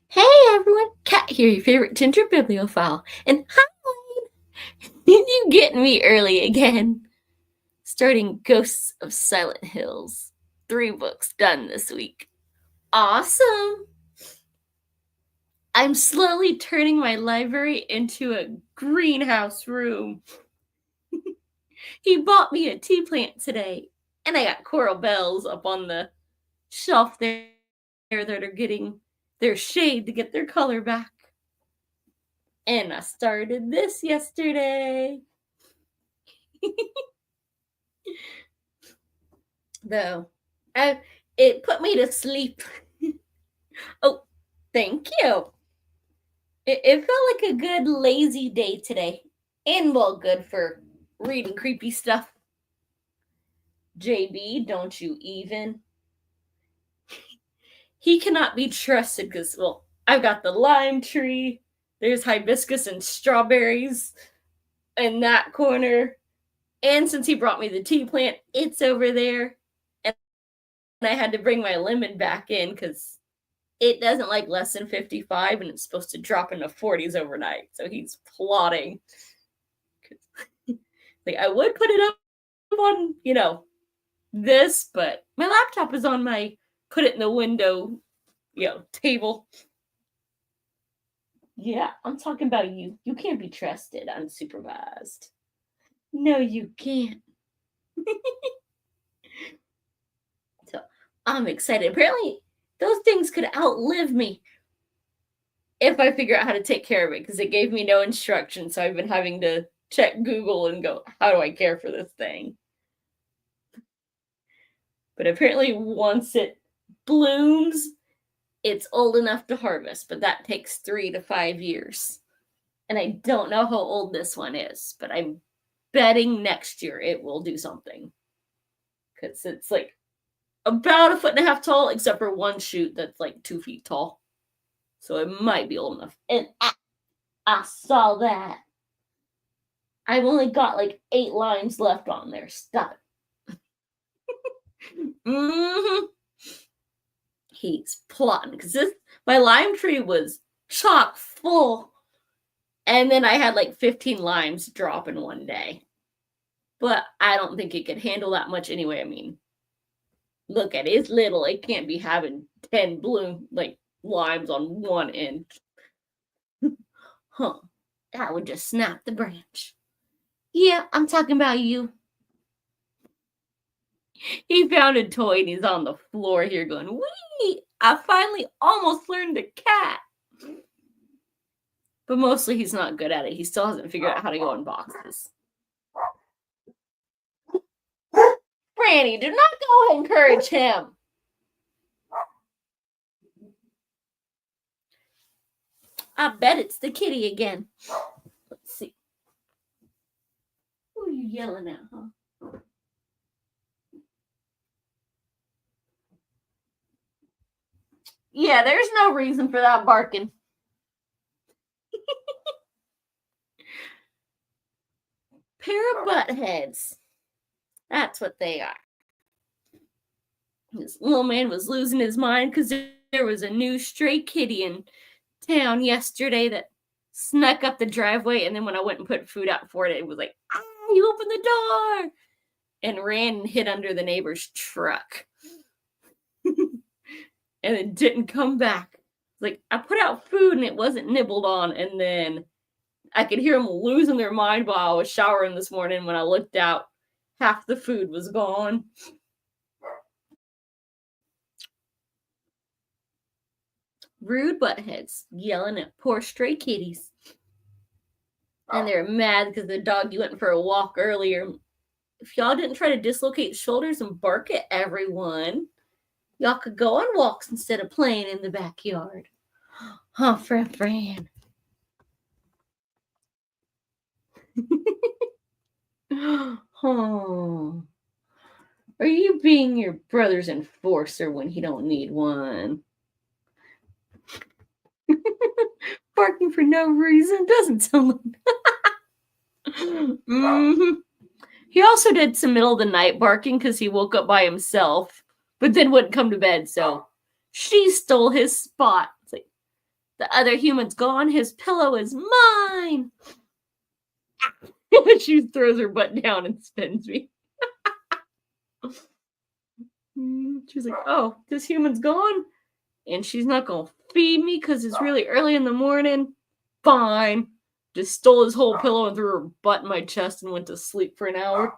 Hey everyone, Kat here, your favorite ginger bibliophile. And hi! You getting me early again. Starting Ghosts of Silent Hills. 3 books done this week. Awesome! I'm slowly turning my library into a greenhouse room. He bought me a tea plant today, and I got coral bells up on the shelf there that are getting their shade to get their color back. And I started this yesterday. Though, it put me to sleep. Oh, thank you. It felt like a good lazy day today. And well, good for reading creepy stuff. JB, don't you even? He cannot be trusted because, well, I've got the lime tree. There's hibiscus and strawberries in that corner. And since he brought me the tea plant, it's over there. And I had to bring my lemon back in because it doesn't like less than 55 and it's supposed to drop into 40s overnight. So he's plotting. Like, I would put it up on, this, but my laptop is on my put it in the window, table. Yeah, I'm talking about you. You can't be trusted unsupervised. No, you can't. So I'm excited. Apparently, those things could outlive me if I figure out how to take care of it, because it gave me no instructions. So I've been having to check Google and go, how do I care for this thing? But apparently, once it blooms, it's old enough to harvest, but that takes 3 to 5 years. And I don't know how old this one is, but I'm betting next year it will do something. Because it's like about 1.5 feet tall, except for one shoot that's like 2 feet tall. So it might be old enough. And I saw that. I've only got like 8 lines left on there. Stop it. Mm-hmm. He's plotting because my lime tree was chock full, and then I had like 15 limes drop in one day. But I don't think it could handle that much anyway. I mean, look at it. It's little. It can't be having 10 limes on one end. Huh. That would just snap the branch. Yeah, I'm talking about you. He found a toy and he's on the floor here going, wee! I finally almost learned the cat. But mostly he's not good at it. He still hasn't figured out how to go in boxes. Franny, do not go encourage him. I bet it's the kitty again. Let's see. Who are you yelling at, huh? Yeah, there's no reason for that barking. Pair of butt heads. That's what they are. This little man was losing his mind because there was a new stray kitty in town yesterday that snuck up the driveway, and then when I went and put food out for it, it was like, you open the door, and ran and hid under the neighbor's truck. And it didn't come back. Like, I put out food and it wasn't nibbled on, and then I could hear them losing their mind while I was showering this morning. When I looked out, half the food was gone. Rude buttheads yelling at poor stray kitties. And they're mad because the doggy went for a walk earlier. If y'all didn't try to dislocate shoulders and bark at everyone, y'all could go on walks instead of playing in the backyard. Huh, Fran. Oh. Are you being your brother's enforcer when he don't need one? Barking for no reason doesn't sound like mm-hmm. He also did some middle of the night barking because he woke up by himself, but then wouldn't come to bed, so she stole his spot. It's like, The other human's gone. His pillow is mine. She throws her butt down and spins me. She's like, oh, this human's gone? And she's not going to feed me because it's really early in the morning? Fine. Just stole his whole pillow and threw her butt in my chest and went to sleep for an hour.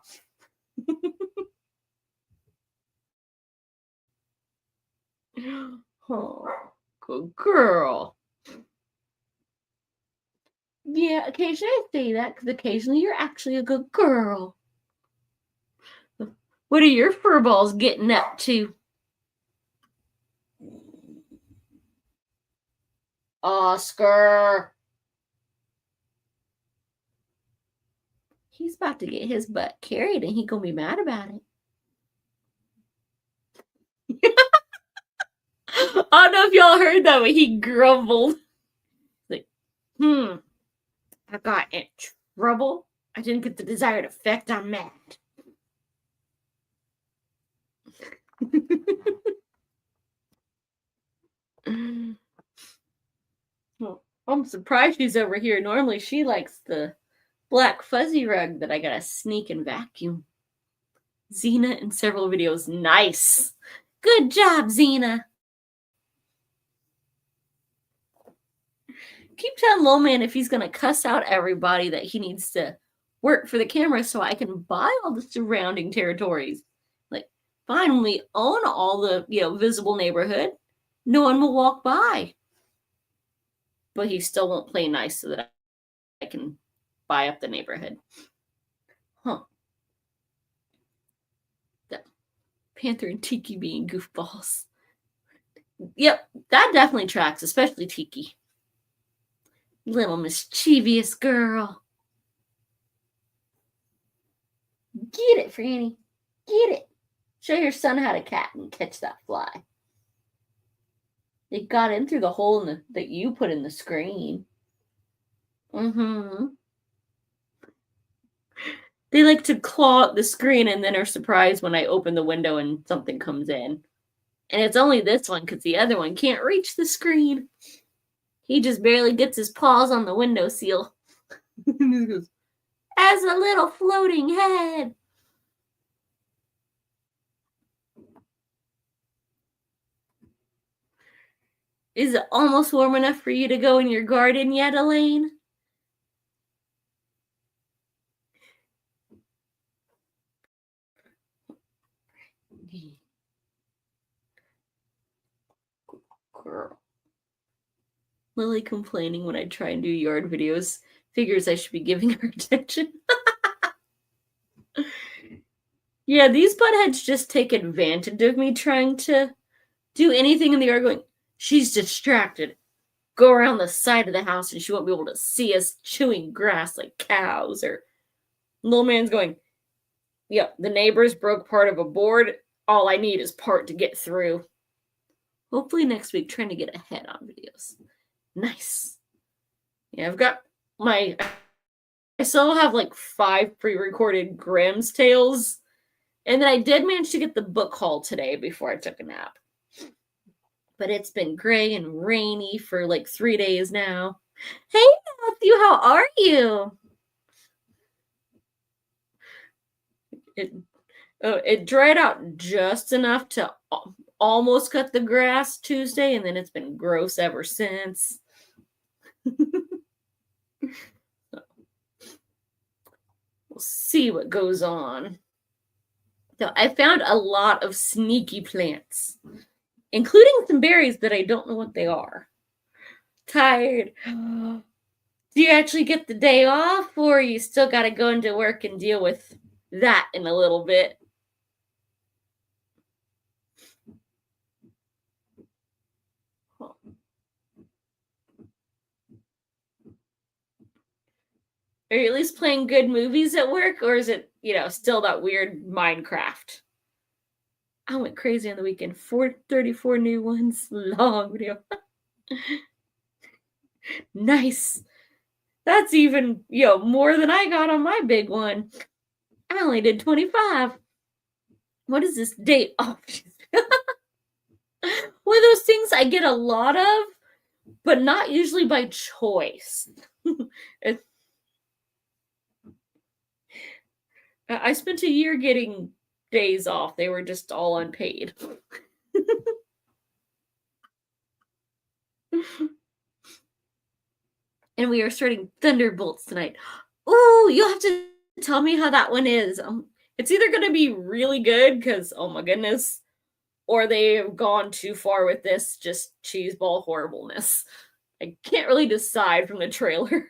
Oh, good girl. Yeah, occasionally I say that because occasionally you're actually a good girl. What are your furballs getting up to? Oscar. He's about to get his butt carried and he gonna be mad about it. I don't know if y'all heard that, but he grumbled. Like, I got in trouble. I didn't get the desired effect. I'm mad. Well, I'm surprised she's over here. Normally she likes the black fuzzy rug that I gotta sneak and vacuum. Xena in several videos. Nice. Good job, Xena. Keep telling Low Man if he's gonna cuss out everybody that he needs to work for the camera so I can buy all the surrounding territories. Like, fine, when we own all the visible neighborhood, no one will walk by. But he still won't play nice so that I can buy up the neighborhood. Huh. The Panther and Tiki being goofballs. Yep, that definitely tracks, especially Tiki. Little mischievous girl. Get it, Franny. Get it. Show your son how to cat and catch that fly. It got in through the hole that you put in the screen. They like to claw at the screen and then are surprised when I open the window and something comes in. And it's only this one because the other one can't reach the screen. He just barely gets his paws on the windowsill. He goes, as a little floating head. Is it almost warm enough for you to go in your garden yet, Elaine? Girl. Lily complaining when I try and do yard videos. Figures I should be giving her attention. Yeah, these buttheads just take advantage of me trying to do anything in the yard going, she's distracted. Go around the side of the house and she won't be able to see us chewing grass like cows. Or little man's going, yep, the neighbors broke part of a board. All I need is part to get through. Hopefully next week trying to get ahead on videos. Nice. Yeah, I've got I still have like 5 pre-recorded Grimm's Tales. And then I did manage to get the book haul today before I took a nap. But it's been gray and rainy for like 3 days now. Hey, Matthew, how are you? It dried out just enough to almost cut the grass Tuesday, and then it's been gross ever since. We'll see what goes on. So I found a lot of sneaky plants, including some berries that I don't know what they are. Tired. Do you actually get the day off, or you still got to go into work and deal with that in a little bit? Are you at least playing good movies at work, or is it, still that weird Minecraft? I went crazy on the weekend. 434 new ones. Long video. Nice. That's even, more than I got on my big one. I only did 25. What is this date? Oh, one of those things I get a lot of but not usually by choice. It- I spent a year getting days off. They were just all unpaid. And we are starting Thunderbolts tonight. Oh, you'll have to tell me how that one is. It's either going to be really good because, oh my goodness, or they've gone too far with this just cheeseball horribleness. I can't really decide from the trailer.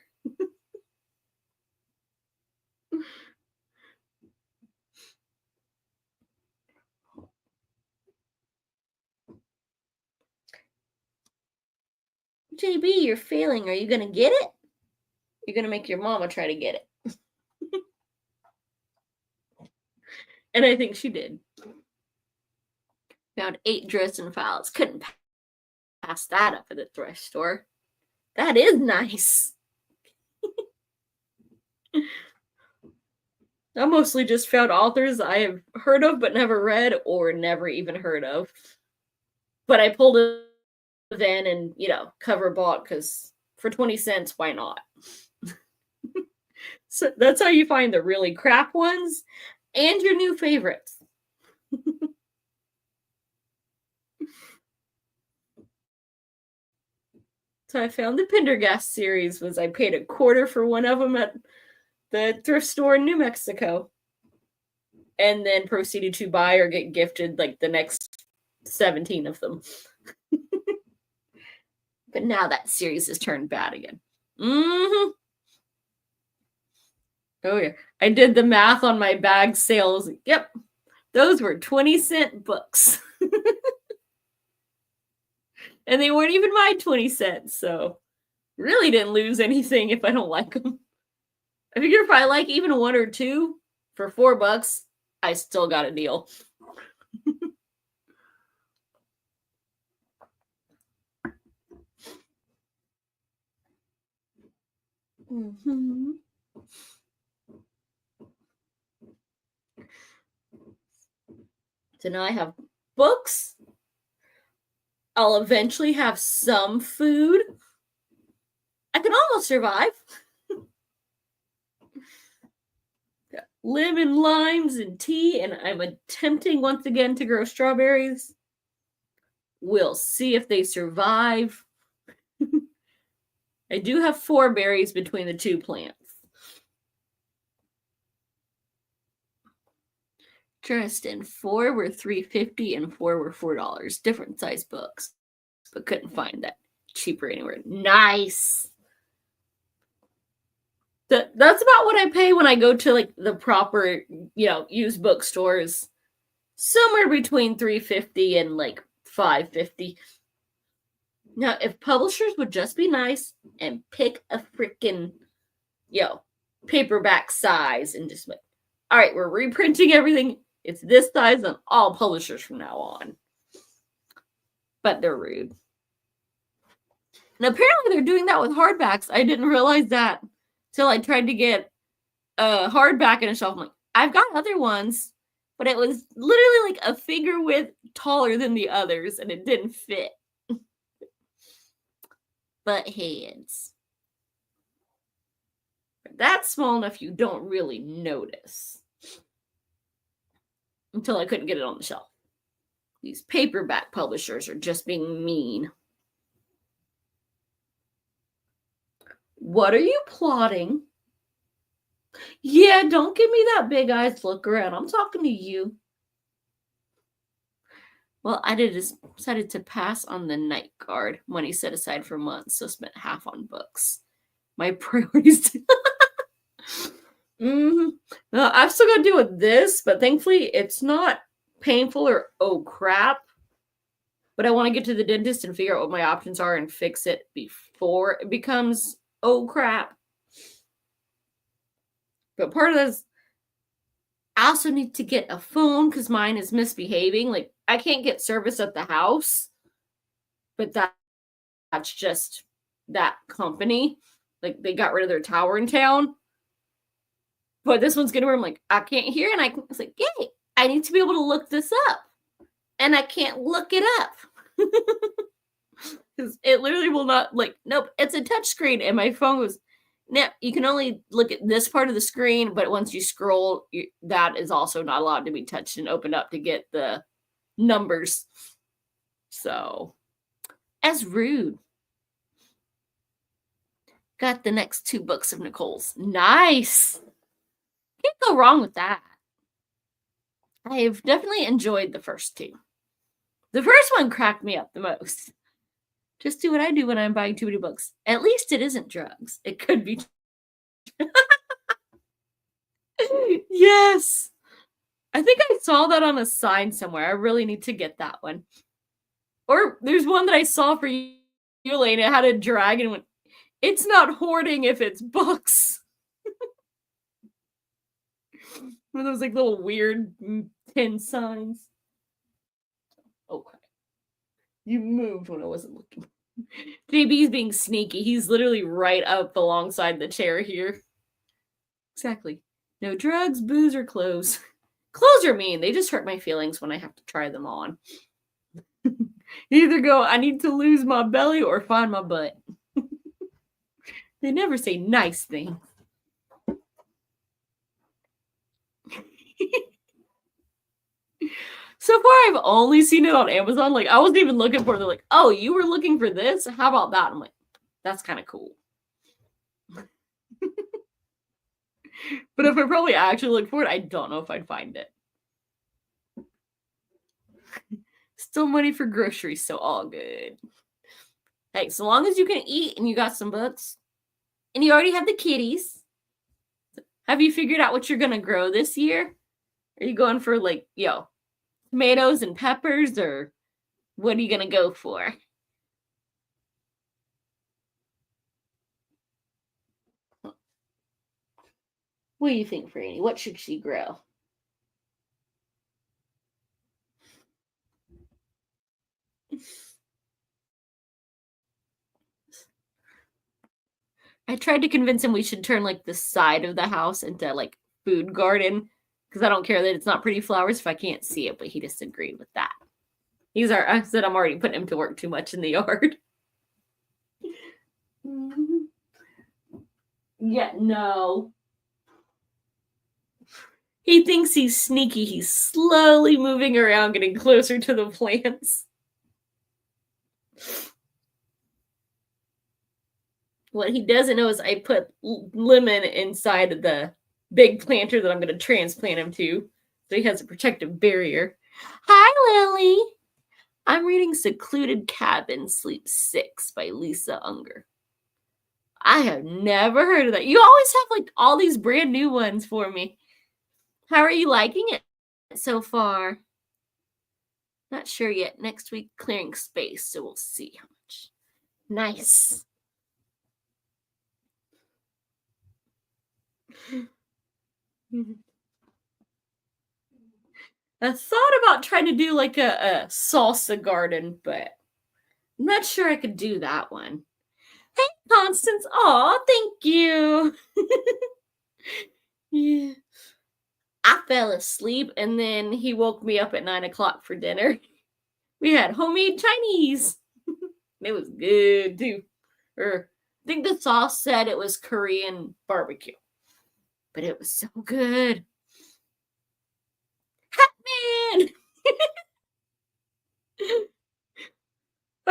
JB, you're failing. Are you going to get it? You're going to make your mama try to get it. And I think she did. Found 8 Dresden files. Couldn't pass that up at the thrift store. That is nice. I mostly just found authors I have heard of but never read or never even heard of. But I pulled it in and, cover bought because for 20 cents, why not? So that's how you find the really crap ones and your new favorites. So I found the Pendergast series was I paid $0.25 for one of them at the thrift store in New Mexico. And then proceeded to buy or get gifted like the next 17 of them. But now that series has turned bad again. Mm-hmm. Oh yeah. I did the math on my bag sales. Yep. Those were 20-cent books. And they weren't even my 20 cents, so really didn't lose anything if I don't like them. I figure if I like even one or two for $4, I still got a deal. Mm-hmm. So now I have books. I'll eventually have some food. I can almost survive. Lemon, limes, and tea, and I'm attempting once again to grow strawberries. We'll see if they survive. I do have 4 berries between the 2 plants. Interesting. 4 were $3.50 and 4 were $4. Different size books, but couldn't find that cheaper anywhere. Nice. That's about what I pay when I go to like the proper, used bookstores. Somewhere between $3.50 and like $5.50. Now, if publishers would just be nice and pick a freaking, paperback size and just like, all right, we're reprinting everything. It's this size on all publishers from now on. But they're rude. And apparently they're doing that with hardbacks. I didn't realize that till I tried to get a hardback in a shelf. I'm like, I've got other ones, but it was literally like a finger width taller than the others, and it didn't fit. Butt heads. That's small enough you don't really notice. Until I couldn't get it on the shelf. These paperback publishers are just being mean. What are you plotting? Yeah, don't give me that big eyes look around. I'm talking to you. Well, I decided to pass on the night guard, money set aside for months, so spent half on books. My priorities. I've still got to deal with this, but thankfully it's not painful or oh crap. But I want to get to the dentist and figure out what my options are and fix it before it becomes oh crap. But part of this, I also need to get a phone because mine is misbehaving. Like, I can't get service at the house, but that's just that company. Like, they got rid of their tower in town. But this one's getting where I'm like, I can't hear. And it's like, yay, I need to be able to look this up. And I can't look it up. Because it literally will not, like, nope, it's a touch screen. And my phone was, nope, you can only look at this part of the screen, but once you scroll, that is also not allowed to be touched and opened up to get the numbers. So, as rude. Got the next 2 books of Nicole's. Nice. Can't go wrong with that. I've definitely enjoyed the first 2. The first one cracked me up the most. Just do what I do when I'm buying too many books. At least it isn't drugs. It could be. Yes. I think I saw that on a sign somewhere. I really need to get that one. Or there's one that I saw for you, Elaine. It had a dragon. Went, it's not hoarding if it's books. One of those like little weird tin signs. Okay. You moved when I wasn't looking. JB's being sneaky. He's literally right up alongside the chair here. Exactly. No drugs, booze, or clothes. Clothes are mean. They just hurt my feelings when I have to try them on. Either go, I need to lose my belly or find my butt. They never say nice things. So far, I've only seen it on Amazon. Like, I wasn't even looking for it. They're like, oh, you were looking for this? How about that? I'm like, that's kind of cool. But if I probably actually look for it, I don't know if I'd find it. Still money for groceries, so all good. Hey, so long as you can eat and you got some books, and you already have the kitties, have you figured out what you're going to grow this year? Are you going for, like, tomatoes and peppers, or what are you going to go for? What do you think, Franny? What should she grow? I tried to convince him we should turn, like, the side of the house into, like, food garden, because I don't care that it's not pretty flowers if I can't see it, but he disagreed with that. I said I'm already putting him to work too much in the yard. Yeah, no. He thinks he's sneaky. He's slowly moving around, getting closer to the plants. What he doesn't know is I put lemon inside of the big planter that I'm going to transplant him to, so he has a protective barrier. Hi, Lily. I'm reading Secluded Cabin, Sleep 6 by Lisa Unger. I have never heard of that. You always have, like, all these brand new ones for me. How are you liking it so far? Not sure yet. Next week, clearing space, so we'll see how much. Nice. I thought about trying to do like a salsa garden, but I'm not sure I could do that one. Hey, Constance. Aw, thank you. Yeah. I fell asleep, and then he woke me up at 9 o'clock for dinner. We had homemade Chinese. It was good, too. Or I think the sauce said it was Korean barbecue. But it was so good. Hatman!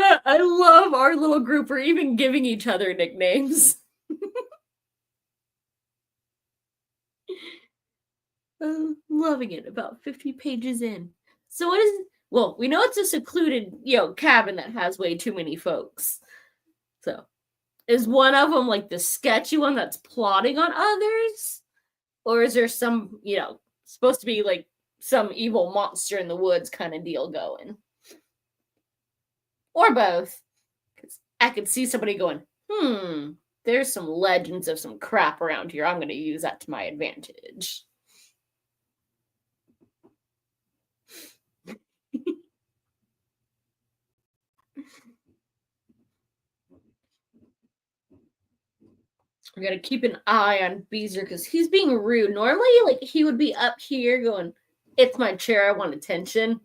I love our little group. We're even giving each other nicknames. Loving it. About 50 pages in. So what is? Well, we know it's a secluded, cabin that has way too many folks. So, is one of them like the sketchy one that's plotting on others, or is there some, supposed to be like some evil monster in the woods kind of deal going, or both? Because I could see somebody going, there's some legends of some crap around here. I'm going to use that to my advantage. We gotta keep an eye on Beezer because he's being rude. Normally, like, he would be up here going, it's my chair, I want attention.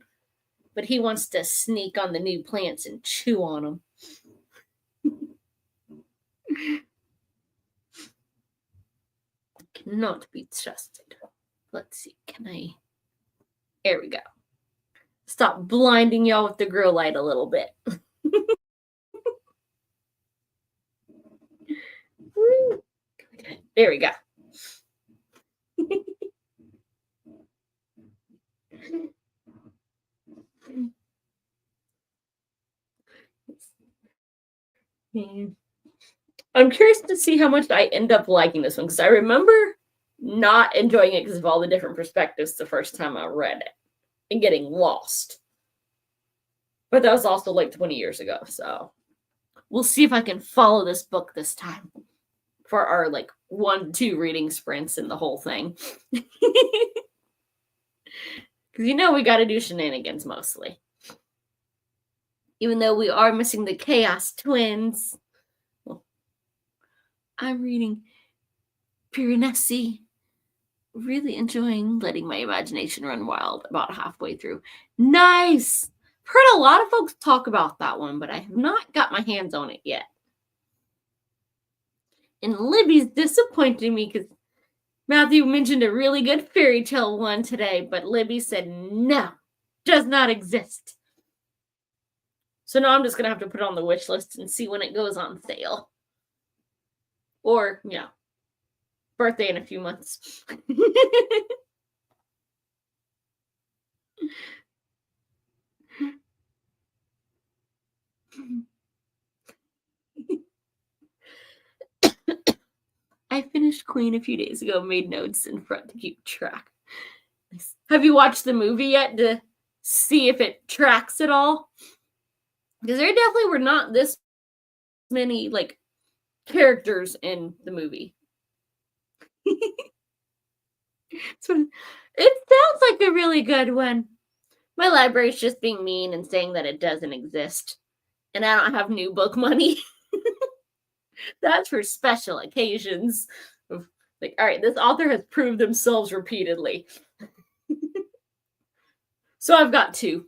But he wants to sneak on the new plants and chew on them. Cannot be trusted. Let's see, can I? There we go. Stop blinding y'all with the grow light a little bit. Okay, there we go. I'm curious to see how much I end up liking this one, because I remember not enjoying it because of all the different perspectives the first time I read it and getting lost. But that was also like 20 years ago, so we'll see if I can follow this book this time for our like 1-2 reading sprints and the whole thing. Because we got to do shenanigans mostly. Even though we are missing the Chaos Twins. Well, I'm reading Piranesi. Really enjoying letting my imagination run wild about halfway through. Nice! Heard a lot of folks talk about that one, but I have not got my hands on it yet. And Libby's disappointing me because Matthew mentioned a really good fairy tale one today, but Libby said no, does not exist. So now I'm just going to have to put it on the wish list and see when it goes on sale. Or, birthday in a few months. I finished Queen a few days ago, made notes in front to keep track. Have you watched the movie yet to see if it tracks at all? Because there definitely were not this many, characters in the movie. So it sounds like a really good one. My library's just being mean and saying that it doesn't exist. And I don't have new book money. That's for special occasions. All right, this author has proved themselves repeatedly. So I've got 2.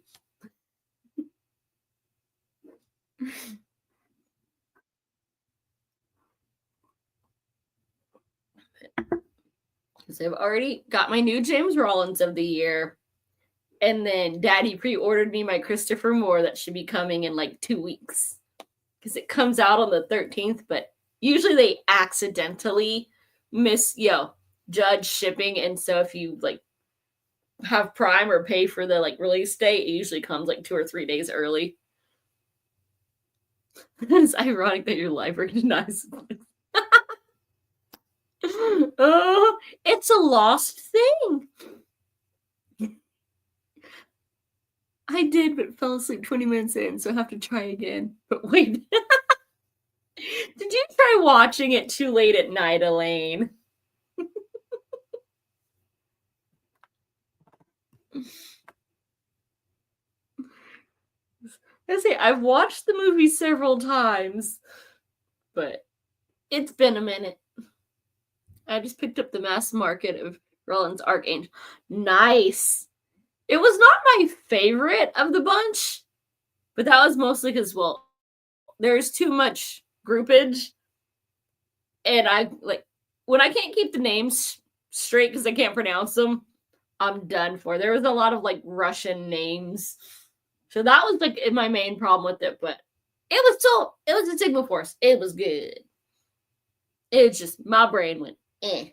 Because I've already got my new James Rollins of the year. And then Daddy pre-ordered me my Christopher Moore that should be coming in 2 weeks. Because it comes out on the 13th, but usually they accidentally judge shipping. And so if you have Prime or pay for the release date, it usually comes 2 or 3 days early. It's ironic that your library denies it. Oh, it's a lost thing. I did, but fell asleep 20 minutes in, so I have to try again. But wait. Did you try watching it too late at night, Elaine? I've watched the movie several times, but it's been a minute. I just picked up the mass market of Rollins Archangel. Nice. It was not my favorite of the bunch, but that was mostly because, there's too much groupage. And when I can't keep the names straight because I can't pronounce them, I'm done for. There was a lot of Russian names. So that was my main problem with it, but it was a Sigma Force. It was good. It's just my brain went, eh.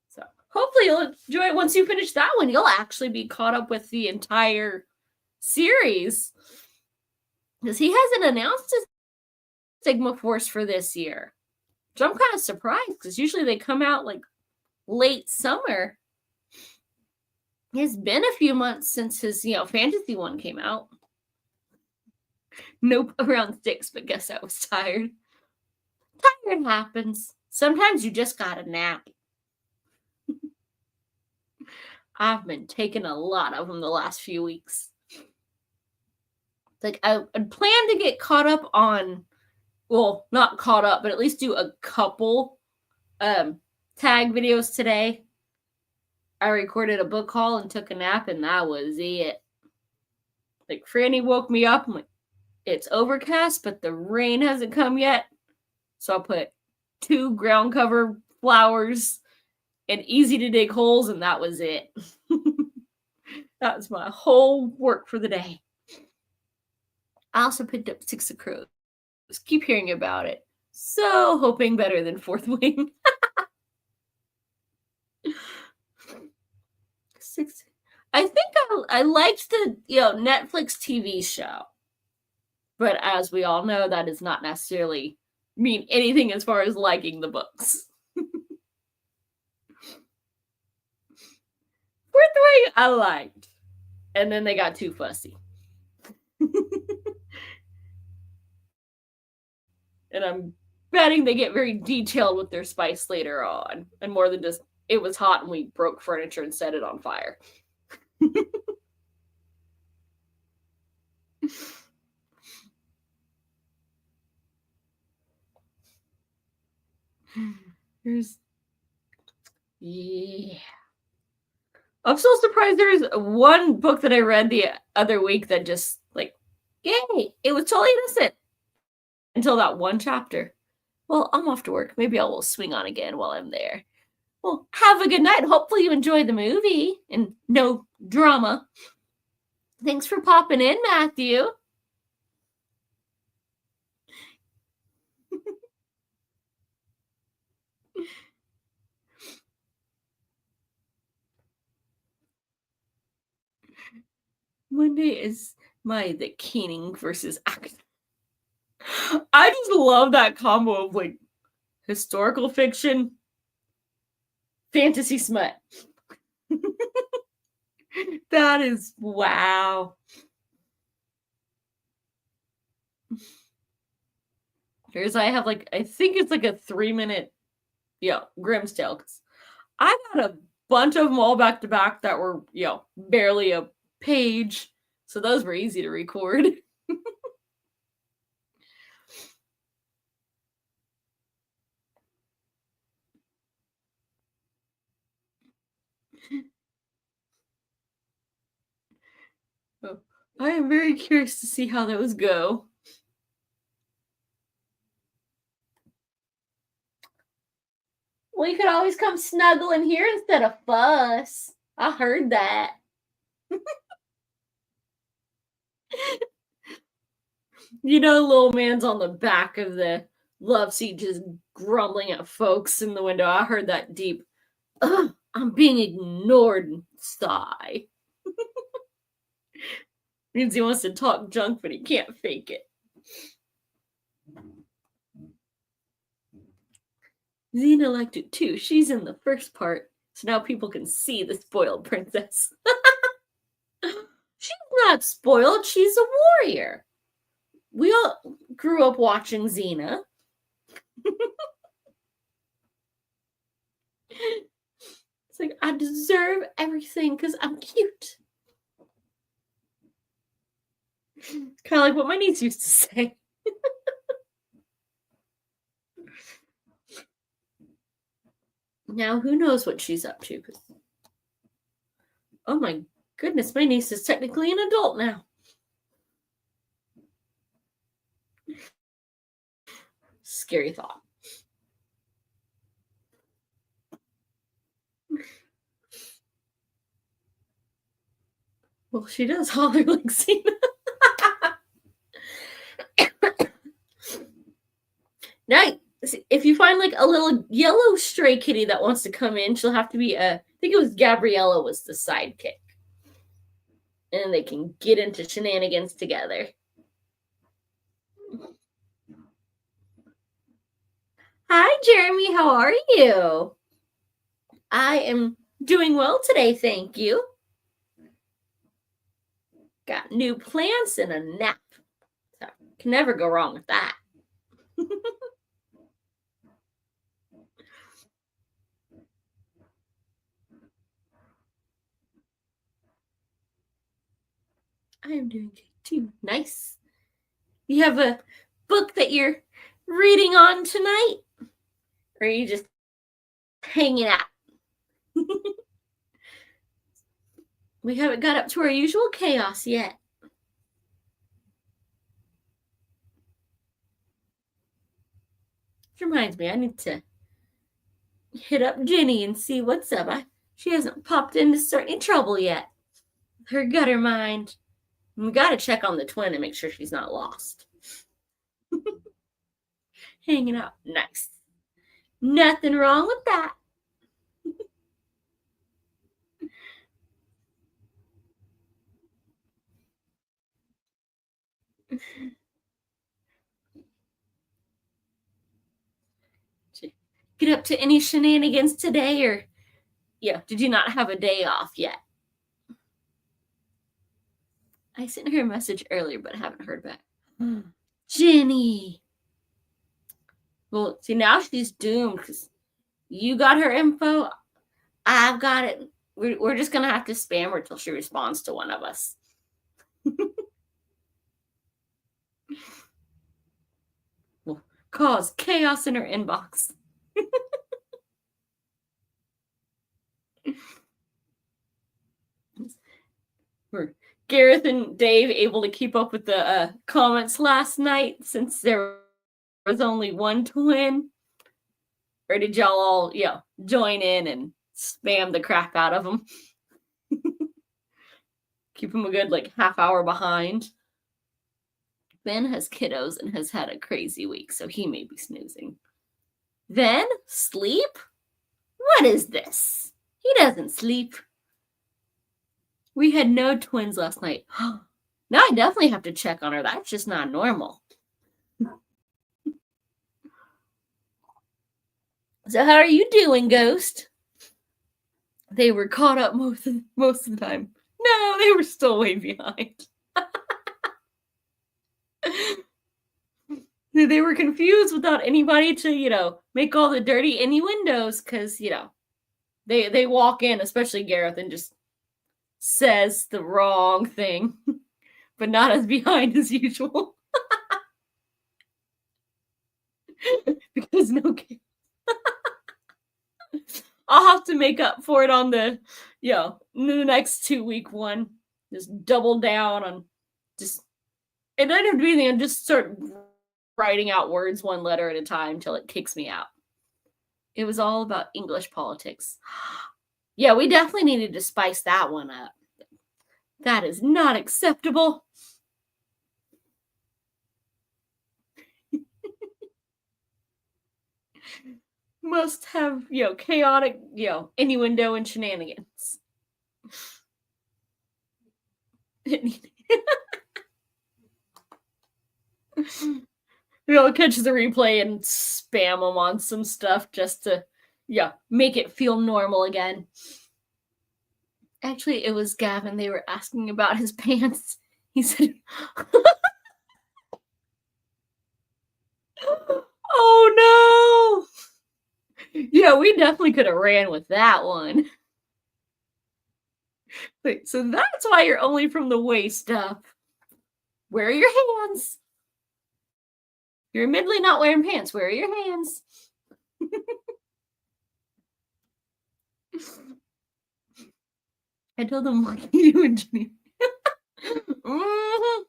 So hopefully you'll enjoy it once you finish that one. You'll actually be caught up with the entire series. Because he hasn't announced a Sigma Force for this year. Which I'm kind of surprised because usually they come out late summer. It's been a few months since his, fantasy one came out. Nope, around 6, but guess I was tired. Tired happens. Sometimes you just gotta nap. I've been taking a lot of them the last few weeks. I plan to get caught up on, not caught up, but at least do a couple tag videos today. I recorded a book haul and took a nap, and that was it. Franny woke me up. I'm like, it's overcast, but the rain hasn't come yet. So I'll put 2 ground cover flowers and easy to dig holes, and that was it. That was my whole work for the day. I also picked up 6 of crows. Keep hearing about it. So hoping better than Fourth Wing. 6. I think I liked the Netflix TV show, but as we all know, that does not necessarily mean anything as far as liking the books. Fourth Wing I liked, and then they got too fussy. And I'm betting they get very detailed with their spice later on, and more than just it was hot and we broke furniture and set it on fire. Yeah. I'm so surprised there's one book that I read the other week that just yay, it was totally innocent until that one chapter. Well, I'm off to work. Maybe I will swing on again while I'm there. Well, have a good night. Hopefully you enjoyed the movie and no drama. Thanks for popping in, Matthew. Monday is the Keening versus act. I just love that combo of historical fiction, fantasy smut. That is wow. Here's I have I think it's a 3-minute Grimm's Tale. I got a bunch of them all back to back that were barely a page, so those were easy to record. So, I am very curious to see how those go. Well, you could always come snuggle in here instead of fuss. I heard that. Little man's on the back of the love seat just grumbling at folks in the window. I heard that deep, ugh, I'm being ignored sigh. Means he wants to talk junk, but he can't fake it. Xena liked it too. She's in the first part, so now people can see the spoiled princess. She's not spoiled. She's a warrior. We all grew up watching Xena. It's I deserve everything because I'm cute. Kind of like what my niece used to say. Now, who knows what she's up to? Oh my goodness, my niece is technically an adult now. Scary thought. Well, she does holler like Xena. Now, if you find a little yellow stray kitty that wants to come in, she'll have to be I think it was Gabriella was the sidekick. And they can get into shenanigans together. Hi, Jeremy. How are you? I am doing well today, thank you. Got new plants and a nap. So can never go wrong with that. I am doing good too. Nice. You have a book that you're reading on tonight? Or are you just hanging out? We haven't got up to our usual chaos yet. Which reminds me, I need to hit up Jenny and see what's up. She hasn't popped in to start any trouble yet. Her gutter mind. We gotta check on the twin and make sure she's not lost. Hanging out. Nice. Nothing wrong with that. Get up to any shenanigans today, or did you not have a day off yet? I sent her a message earlier, but I haven't heard back. Jenny. Well, see, now she's doomed because you got her info. I've got it. We're just going to have to spam her till she responds to one of us. We'll cause chaos in her inbox. Were Gareth and Dave able to keep up with the comments last night since there was only one twin? Or did y'all all, join in and spam the crap out of them? Keep them a good, half hour behind. Ben has kiddos and has had a crazy week, so he may be snoozing. Then, sleep? What is this? He doesn't sleep. We had no twins last night. Now I definitely have to check on her. That's just not normal. So how are you doing, Ghost? They were caught up most of the time. No, they were still way behind. They were confused without anybody to, make all the dirty innuendos because, they walk in, especially Gareth, and just says the wrong thing, but not as behind as usual. Because no kids. I'll have to make up for it on the next 2-week one. Just double down on it doesn't have to be anything. I just start writing out words one letter at a time till it kicks me out. It was all about English politics. Yeah, we definitely needed to spice that one up. That is not acceptable. Must have, chaotic, innuendo and shenanigans. Catch the replay and spam them on some stuff just to, make it feel normal again. Actually, it was Gavin. They were asking about his pants. He said, oh no! Yeah, we definitely could have ran with that one. Wait, so that's why you're only from the waist up. Where are your hands? You're admittedly not wearing pants. Where are your hands? I told them, what are you doing, Jenny? Mm-hmm.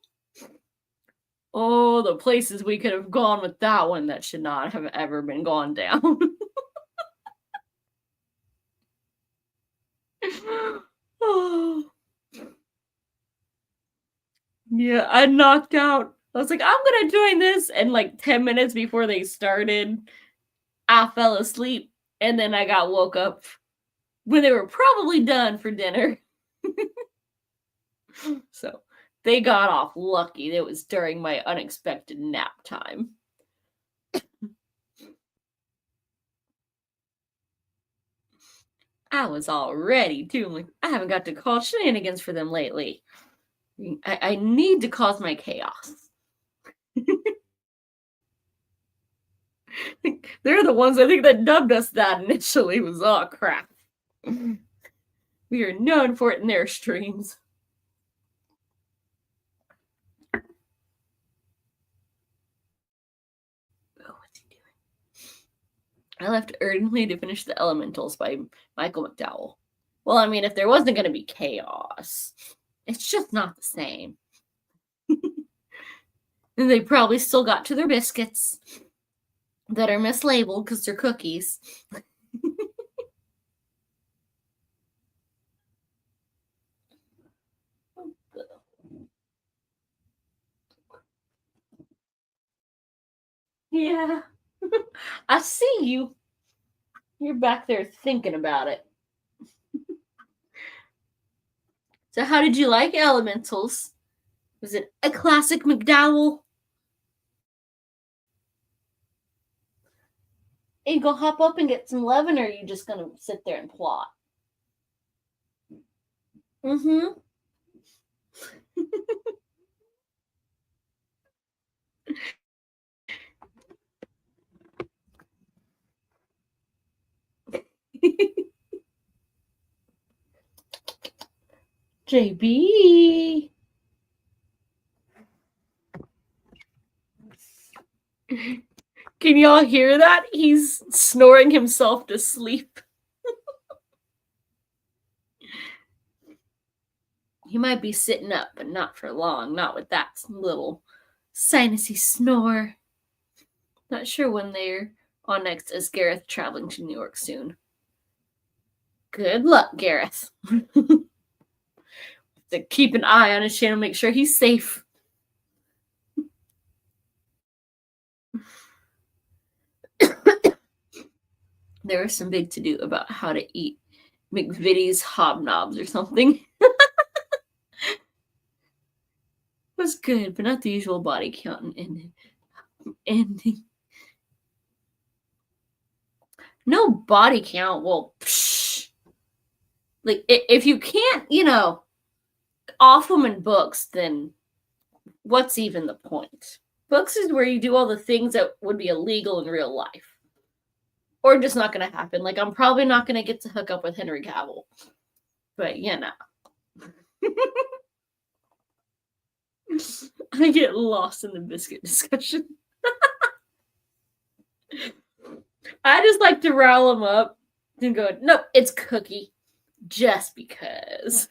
Oh, the places we could have gone with that one that should not have ever been gone down. Oh. Yeah, I knocked out. I was like, I'm gonna join this, and 10 minutes before they started, I fell asleep, and then I got woke up when they were probably done for dinner. So they got off lucky. It was during my unexpected nap time. I was all ready too. I'm like, I haven't got to call shenanigans for them lately. I need to cause my chaos. They're the ones I think that dubbed us that initially. Was crap. We are known for it in their streams. Oh, what's he doing? I left early to finish The Elementals by Michael McDowell. Well, I mean, if there wasn't going to be chaos, it's just not the same. And they probably still got to their biscuits. that are mislabeled because they're cookies. Yeah. I see you. You're back there thinking about it. So, how did you like Elementals? Was it a classic McDowell? Are you gonna hop up and get some loving, or are you just gonna sit there and plot? Mm-hmm. JB. Can y'all hear that? He's snoring himself to sleep. He might be sitting up, but not for long. Not with that little sinusy snore. Not sure when they're on next, as Gareth traveling to New York soon. Good luck, Gareth. To keep an eye on his channel, make sure he's safe. There was some big to do about how to eat McVitie's hobnobs or something. Was good, but not the usual body count and ending. No body count. Well, psh. Like if you can't, off them in books, then what's even the point? Books is where you do all the things that would be illegal in real life, or just not going to happen. Like I'm probably not going to get to hook up with Henry Cavill, but I get lost in the biscuit discussion. I just like to rile them up and go, nope, it's Cookie, just because.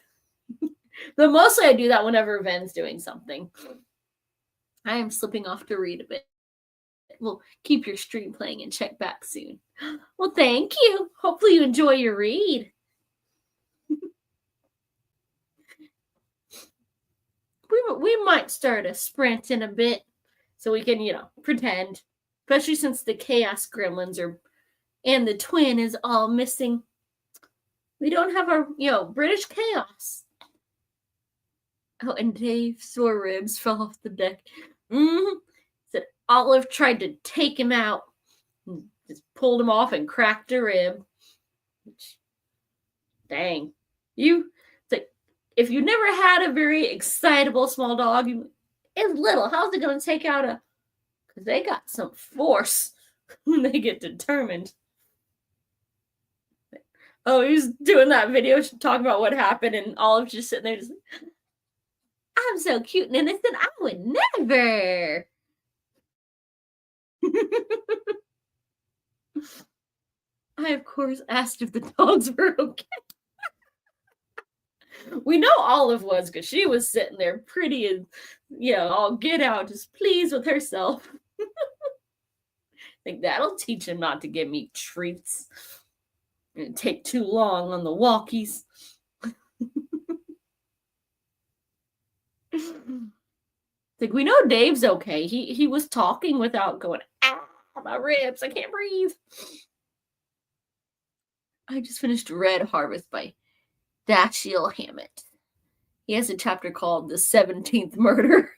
But mostly I do that whenever Ven's doing something. I am slipping off to read a bit. We'll keep your stream playing and check back soon. Well, thank you. Hopefully you enjoy your read. We might start a sprint in a bit so we can, pretend. Especially since the Chaos Gremlins and the twin is all missing. We don't have our, British Chaos. Oh, and Dave's sore ribs fell off the deck. Said Olive tried to take him out. Just pulled him off and cracked a rib. Dang. If you never had a very excitable small dog, it's little. How's it going to take out a... Because they got some force when they get determined. Oh, he was doing that video talking about what happened, and Olive's just sitting there just... I'm so cute and innocent, I would never. I, of course, asked if the dogs were okay. We know Olive was, because she was sitting there pretty and, all get out, just pleased with herself. I think that'll teach him not to give me treats. And take too long on the walkies. Like, we know Dave's okay. He was talking without going, my ribs, I can't breathe. I just finished Red Harvest by Dashiell Hammett. He has a chapter called The 17th Murder.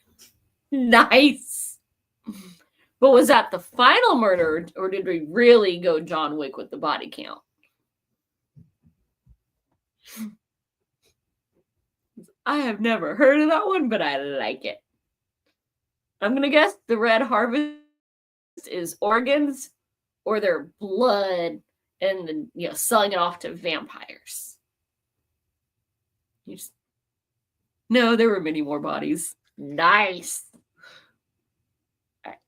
Nice. But was that the final murder, or did we really go John Wick with the body count? I have never heard of that one, but I like it. I'm going to guess the Red Harvest is organs or their blood, and then, selling it off to vampires. No, there were many more bodies. Nice. All right.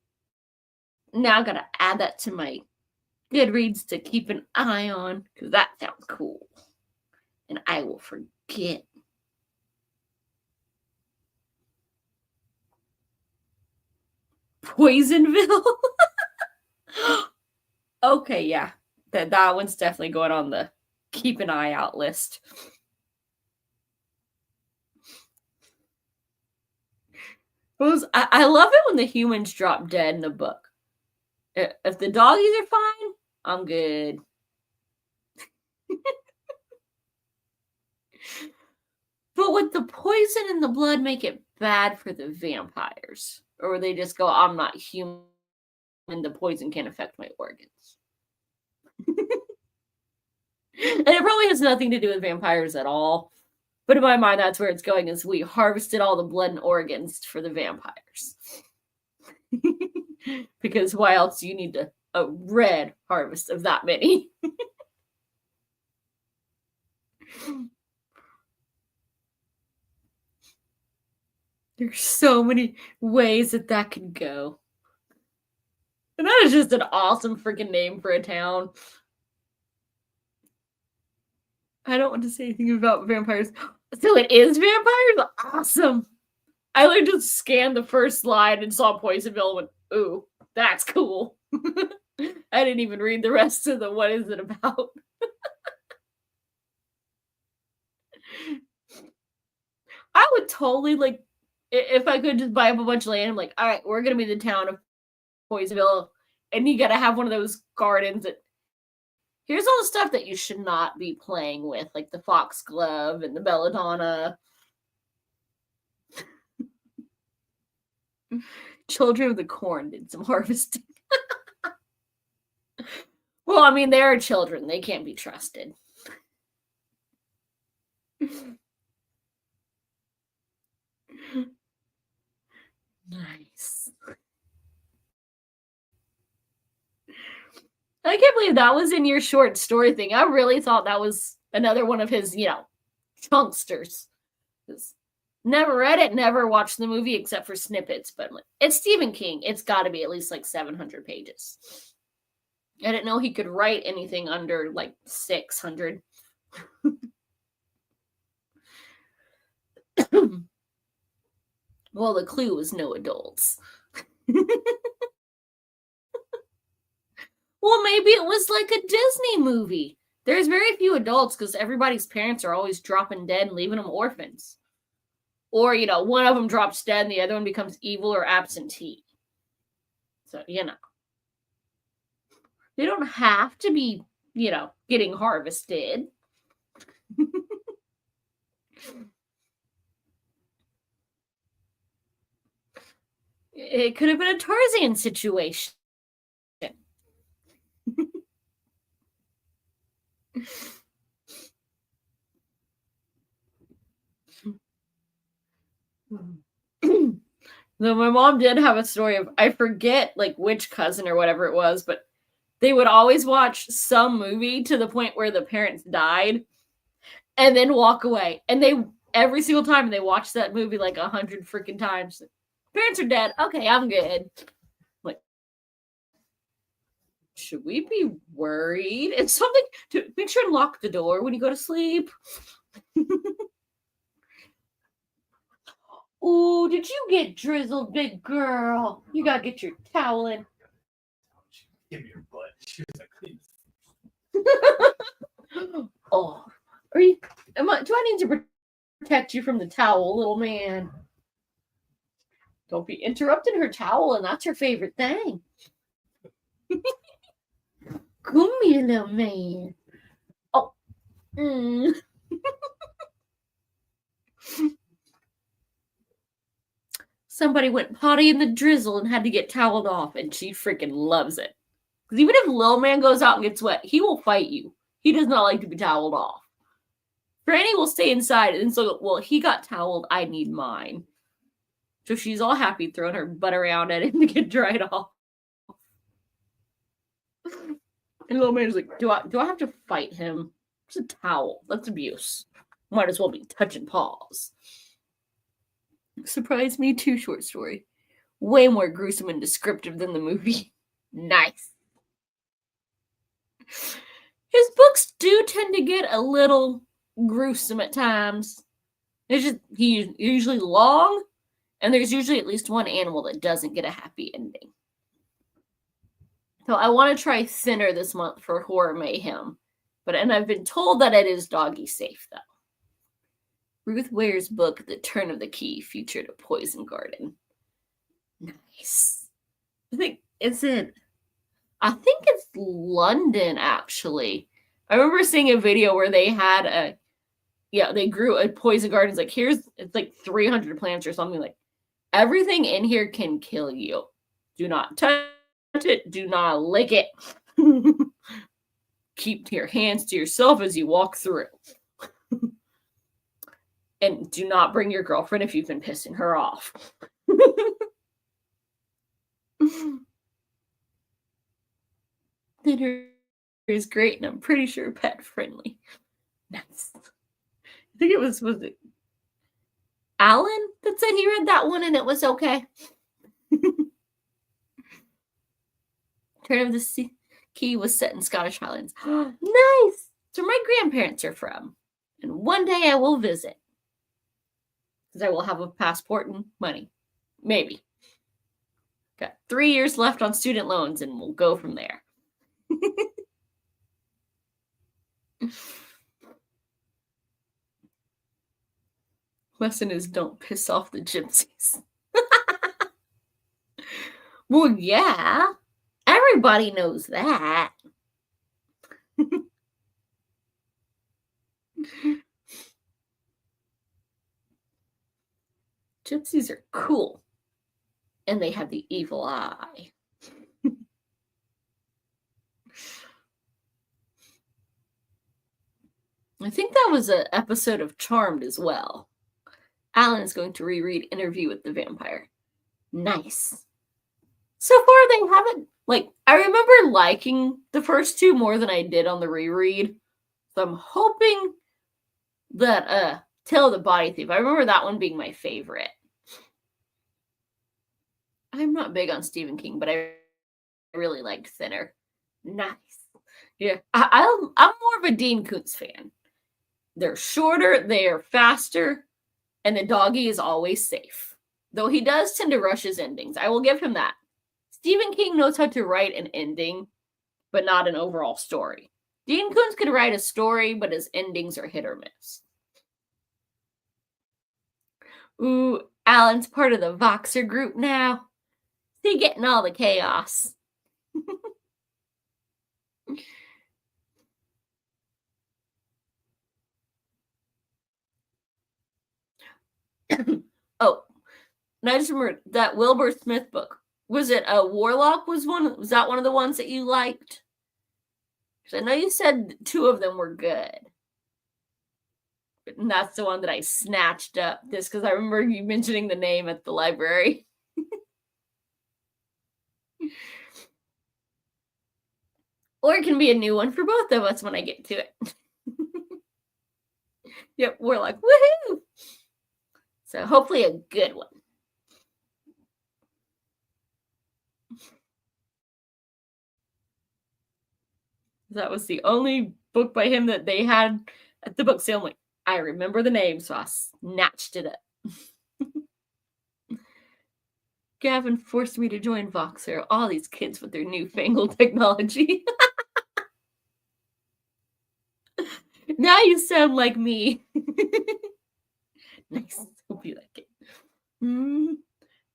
Now I gotta add that to my Goodreads to keep an eye on, because that sounds cool. And I will forget. Poisonville? Okay, yeah. That one's definitely going on the keep an eye out list. I love it when the humans drop dead in the book. If the doggies are fine, I'm good. But would the poison in the blood make it bad for the vampires? Or would they just go, I'm not human, the poison can't affect my organs? And it probably has nothing to do with vampires at all. But in my mind, that's where it's going, is we harvested all the blood and organs for the vampires. Because why else do you need a red harvest of that many? There's so many ways that could go. And that is just an awesome freaking name for a town. I don't want to say anything about vampires. So it is vampires? Awesome. I like just scanned the first slide and saw Poisonville and went, ooh, that's cool. I didn't even read the rest of the what is it about. I would totally like if I could just buy up a bunch of land. I'm like, all right, we're gonna be the town of Poisonville, and you gotta have one of those gardens that here's all the stuff that you should not be playing with, like the foxglove and the belladonna. Children of the Corn did some harvesting. Well, I mean, they are children. They can't be trusted. Nice. I can't believe that was in your short story thing. I really thought that was another one of his, chunksters. Never read it, never watched the movie except for snippets, but it's Stephen King. It's got to be at least like 700 pages. I didn't know he could write anything under like 600. Well, the clue was no adults. Well, maybe it was like a Disney movie. There's very few adults because everybody's parents are always dropping dead and leaving them orphans. Or, one of them drops dead and the other one becomes evil or absentee. So, they don't have to be, getting harvested. It could have been a Tarzan situation. Though my mom did have a story of, I forget like which cousin or whatever it was, but they would always watch some movie to the point where the parents died and then walk away. And they every single time they watched that movie like 100 freaking times. Parents are dead. Okay, I'm good. Like, should we be worried? It's something to make sure and lock the door when you go to sleep. Ooh, did you get drizzled, big girl? You gotta get your towel in. Give me your butt. She was like, Oh, are you? Do I need to protect you from the towel, little man? Don't be interrupting her towel, and that's her favorite thing. Come here, little man. Oh. Somebody went potty in the drizzle and had to get toweled off, and she freaking loves it. Because even if Lil Man goes out and gets wet, he will fight you. He does not like to be toweled off. Granny will stay inside, and so, well, he got toweled, I need mine. So she's all happy throwing her butt around at him to get dried off. And Lil Man's like, do I have to fight him? It's a towel. That's abuse. Might as well be touching paws. Surprise me too, short story. Way more gruesome and descriptive than the movie. Nice. His books do tend to get a little gruesome at times. It's just he's usually long, and there's usually at least one animal that doesn't get a happy ending. So I want to try thinner this month for Horror Mayhem. And I've been told that it is doggy safe, though. Ruth Ware's book, The Turn of the Key, featured a poison garden. Nice. I think it's London, actually. I remember seeing a video where they had they grew a poison garden. It's like, it's like 300 plants or something. Like, everything in here can kill you. Do not touch it. Do not lick it. Keep your hands to yourself as you walk through. And do not bring your girlfriend if you've been pissing her off. Dinner is great, and I'm pretty sure pet friendly. Nice. I think it was it Alan that said he read that one and it was okay. Turn of the Key was set in Scottish Highlands. Nice! So my grandparents are from. And one day I will visit. Because I will have a passport and money. Maybe. Got 3 years left on student loans and we'll go from there. Lesson is don't piss off the gypsies. Well, yeah. Everybody knows that. Gypsies are cool. And they have the evil eye. I think that was an episode of Charmed as well. Alan is going to reread Interview with the Vampire. Nice. So far, they haven't, I remember liking the first two more than I did on the reread. So I'm hoping that Tale of the Body Thief, I remember that one being my favorite. I'm not big on Stephen King, but I really liked Thinner. Nice. Yeah, I'm more of a Dean Koontz fan. They're shorter, they're faster, and the doggy is always safe. Though he does tend to rush his endings. I will give him that. Stephen King knows how to write an ending, but not an overall story. Dean Koontz could write a story, but his endings are hit or miss. Ooh, Alan's part of the Voxer group now. He getting all the chaos. Oh, and I just remembered that Wilbur Smith book. Was it a Warlock? Was that one of the ones that you liked? Because I know you said 2 of them were good. And that's the one that I snatched up just because I remember you mentioning the name at the library. Or it can be a new one for both of us when I get to it. Yep, we're like, woohoo! So hopefully a good one. That was the only book by him that they had at the book sale. I'm like, I remember the name, so I snatched it up. Gavin forced me to join Voxer. All these kids with their newfangled technology. Now you sound like me. Nice. Hope you like it.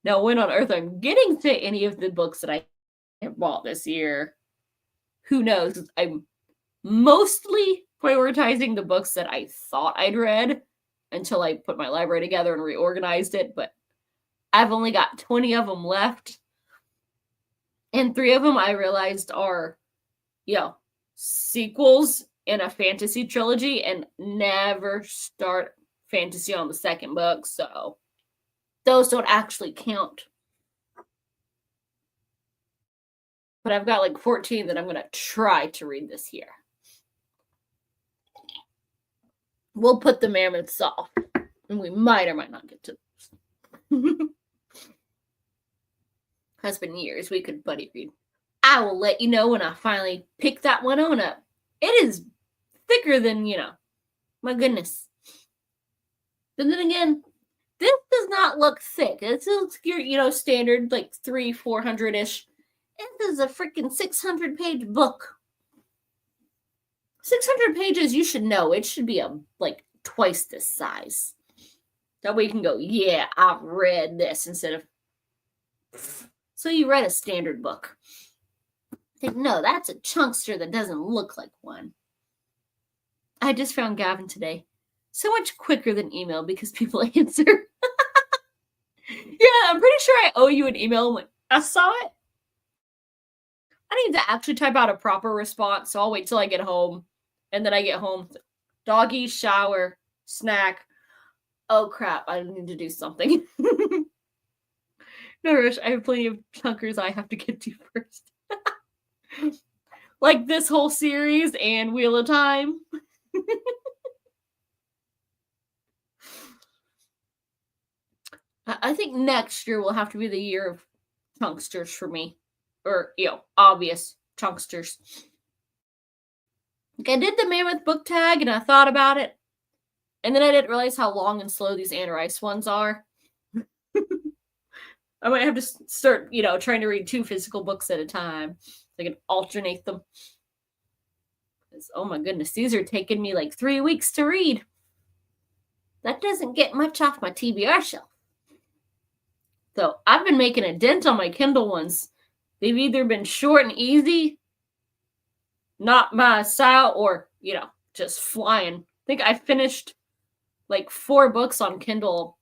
Now, when on earth I'm getting to any of the books that I have bought this year, who knows? I'm mostly prioritizing the books that I thought I'd read until I put my library together and reorganized it, but I've only got 20 of them left. And 3 of them I realized are, sequels in a fantasy trilogy and never start fantasy on the second book, so those don't actually count. But I've got 14 that I'm going to try to read this year. We'll put the mammoths off, and we might or might not get to those. Has been years we could buddy read. I will let you know when I finally pick that one on up. It is thicker than, my goodness. But then again, this does not look thick. It's your, standard 300-400-ish. This is a freaking 600-page book. 600 pages, you should know. It should be like twice this size. That way you can go, yeah, I've read this instead of. So you read a standard book. Think, no, that's a chunkster that doesn't look like one. I just found Gavin today. So much quicker than email because people answer. Yeah, I'm pretty sure I owe you an email. I'm like, I saw it. I need to actually type out a proper response, so I'll wait till I get home. And then I get home. Doggy, shower, snack. Oh crap, I need to do something. No rush, I have plenty of chunkers I have to get to first. Like this whole series and Wheel of Time. I think next year will have to be the year of chunksters for me. Or, obvious chunksters. Like I did the Mammoth book tag and I thought about it. And then I didn't realize how long and slow these Anne Rice ones are. I might have to start, trying to read 2 physical books at a time. So I can alternate them. Because, oh my goodness, these are taking me like 3 weeks to read. That doesn't get much off my TBR shelf. So I've been making a dent on my Kindle ones. They've either been short and easy, not my style, or, just flying. I think I finished like 4 books on Kindle,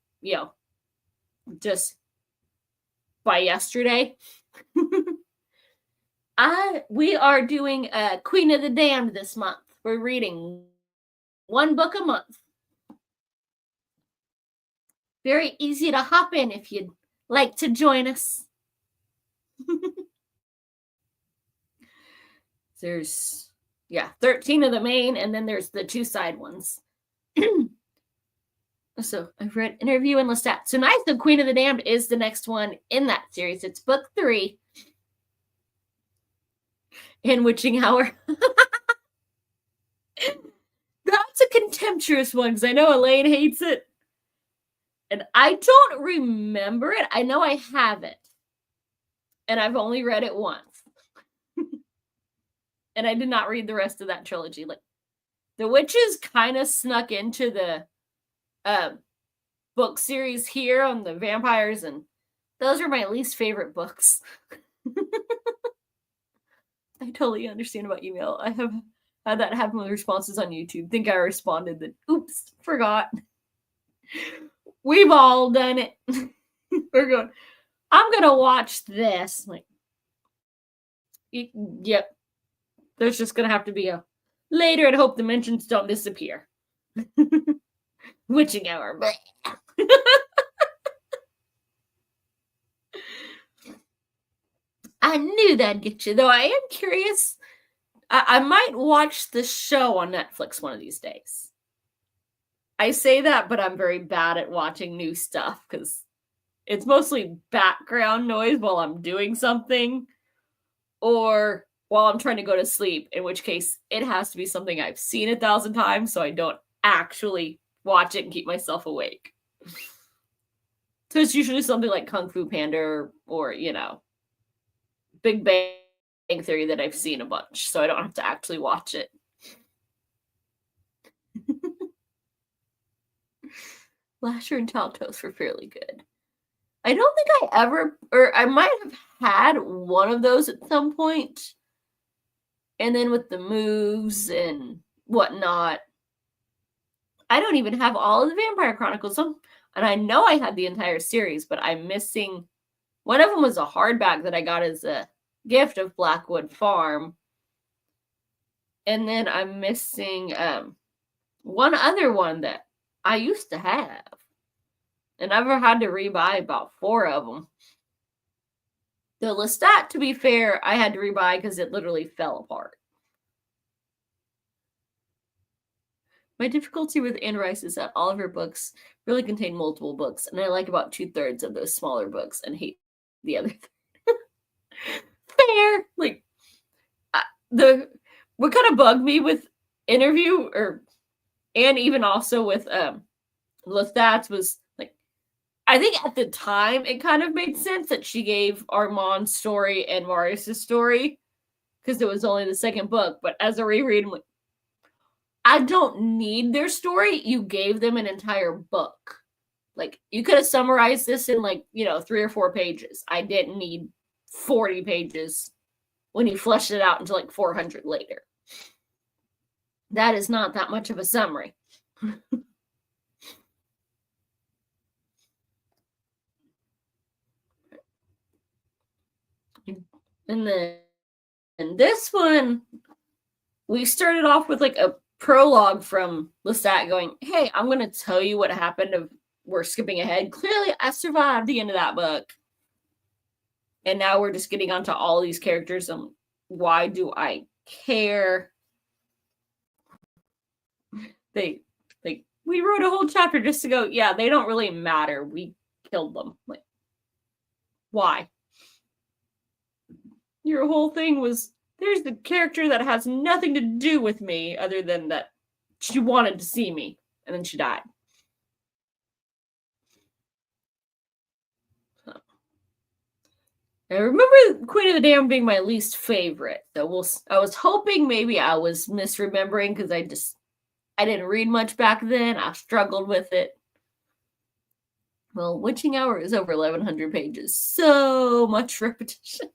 just by yesterday. We are doing Queen of the Damned this month. We're reading 1 book a month. Very easy to hop in if you'd like to join us. There's 13 of the main, and then there's the 2 side ones. So I've read Interview and Lestat. So Knights of Queen of the Damned is the next one in that series. It's book 3. In Witching Hour. That's a contemptuous one because I know Elaine hates it. And I don't remember it. I know I have it. And I've only read it once. And I did not read the rest of that trilogy. Like, the witches kind of snuck into the book series here on the vampires, and those are my least favorite books. I totally understand about email. I have had that happen with responses on YouTube. Think I responded, then oops, forgot. We've all done it. We're going, I'm gonna watch this. Like, yep. There's just gonna have to be a later and hope the mentions don't disappear. Witching Hour. I knew that'd get you, though. I am curious. I might watch the show on Netflix one of these days. I say that, but I'm very bad at watching new stuff because it's mostly background noise while I'm doing something or while I'm trying to go to sleep, in which case it has to be something I've seen 1,000 times so I don't actually watch it and keep myself awake. So it's usually something like Kung Fu Panda or Big Bang Theory that I've seen a bunch, so I don't have to actually watch it. Lasher and Taltos were fairly good. I don't think I might have had one of those at some point. And then with the moves and whatnot, I don't even have all of the Vampire Chronicles. And I know I had the entire series, but I'm missing. One of them was a hardback that I got as a gift of Blackwood Farm. And then I'm missing one other one that I used to have. And I've had to rebuy about 4 of them. The Lestat, to be fair, I had to rebuy because it literally fell apart. My difficulty with Anne Rice is that all of her books really contain multiple books, and I like about 2/3 of those smaller books and hate the other third. Fair. Like, what kind of bugged me with Interview and even also with Lestat's was like, I think at the time it kind of made sense that she gave Armand's story and Marius' story because it was only the second book. But as a reread, I'm like, I don't need their story. You gave them an entire book. Like, you could have summarized this in, like, 3 or 4 pages. I didn't need 40 pages when you fleshed it out into, like, 400 later. That is not that much of a summary. And then in this one, we started off with, like, a prologue from Lestat going, hey, I'm going to tell you what happened. We're skipping ahead. Clearly, I survived the end of that book. And now we're just getting onto all these characters. And why do I care? We wrote a whole chapter just to go, yeah, they don't really matter. We killed them. Like, why? Your whole thing was, there's the character that has nothing to do with me other than that she wanted to see me, and then she died. I remember Queen of the Damned being my least favorite. So I was hoping maybe I was misremembering because I didn't read much back then. I struggled with it. Well, Witching Hour is over 1,100 pages. So much repetition.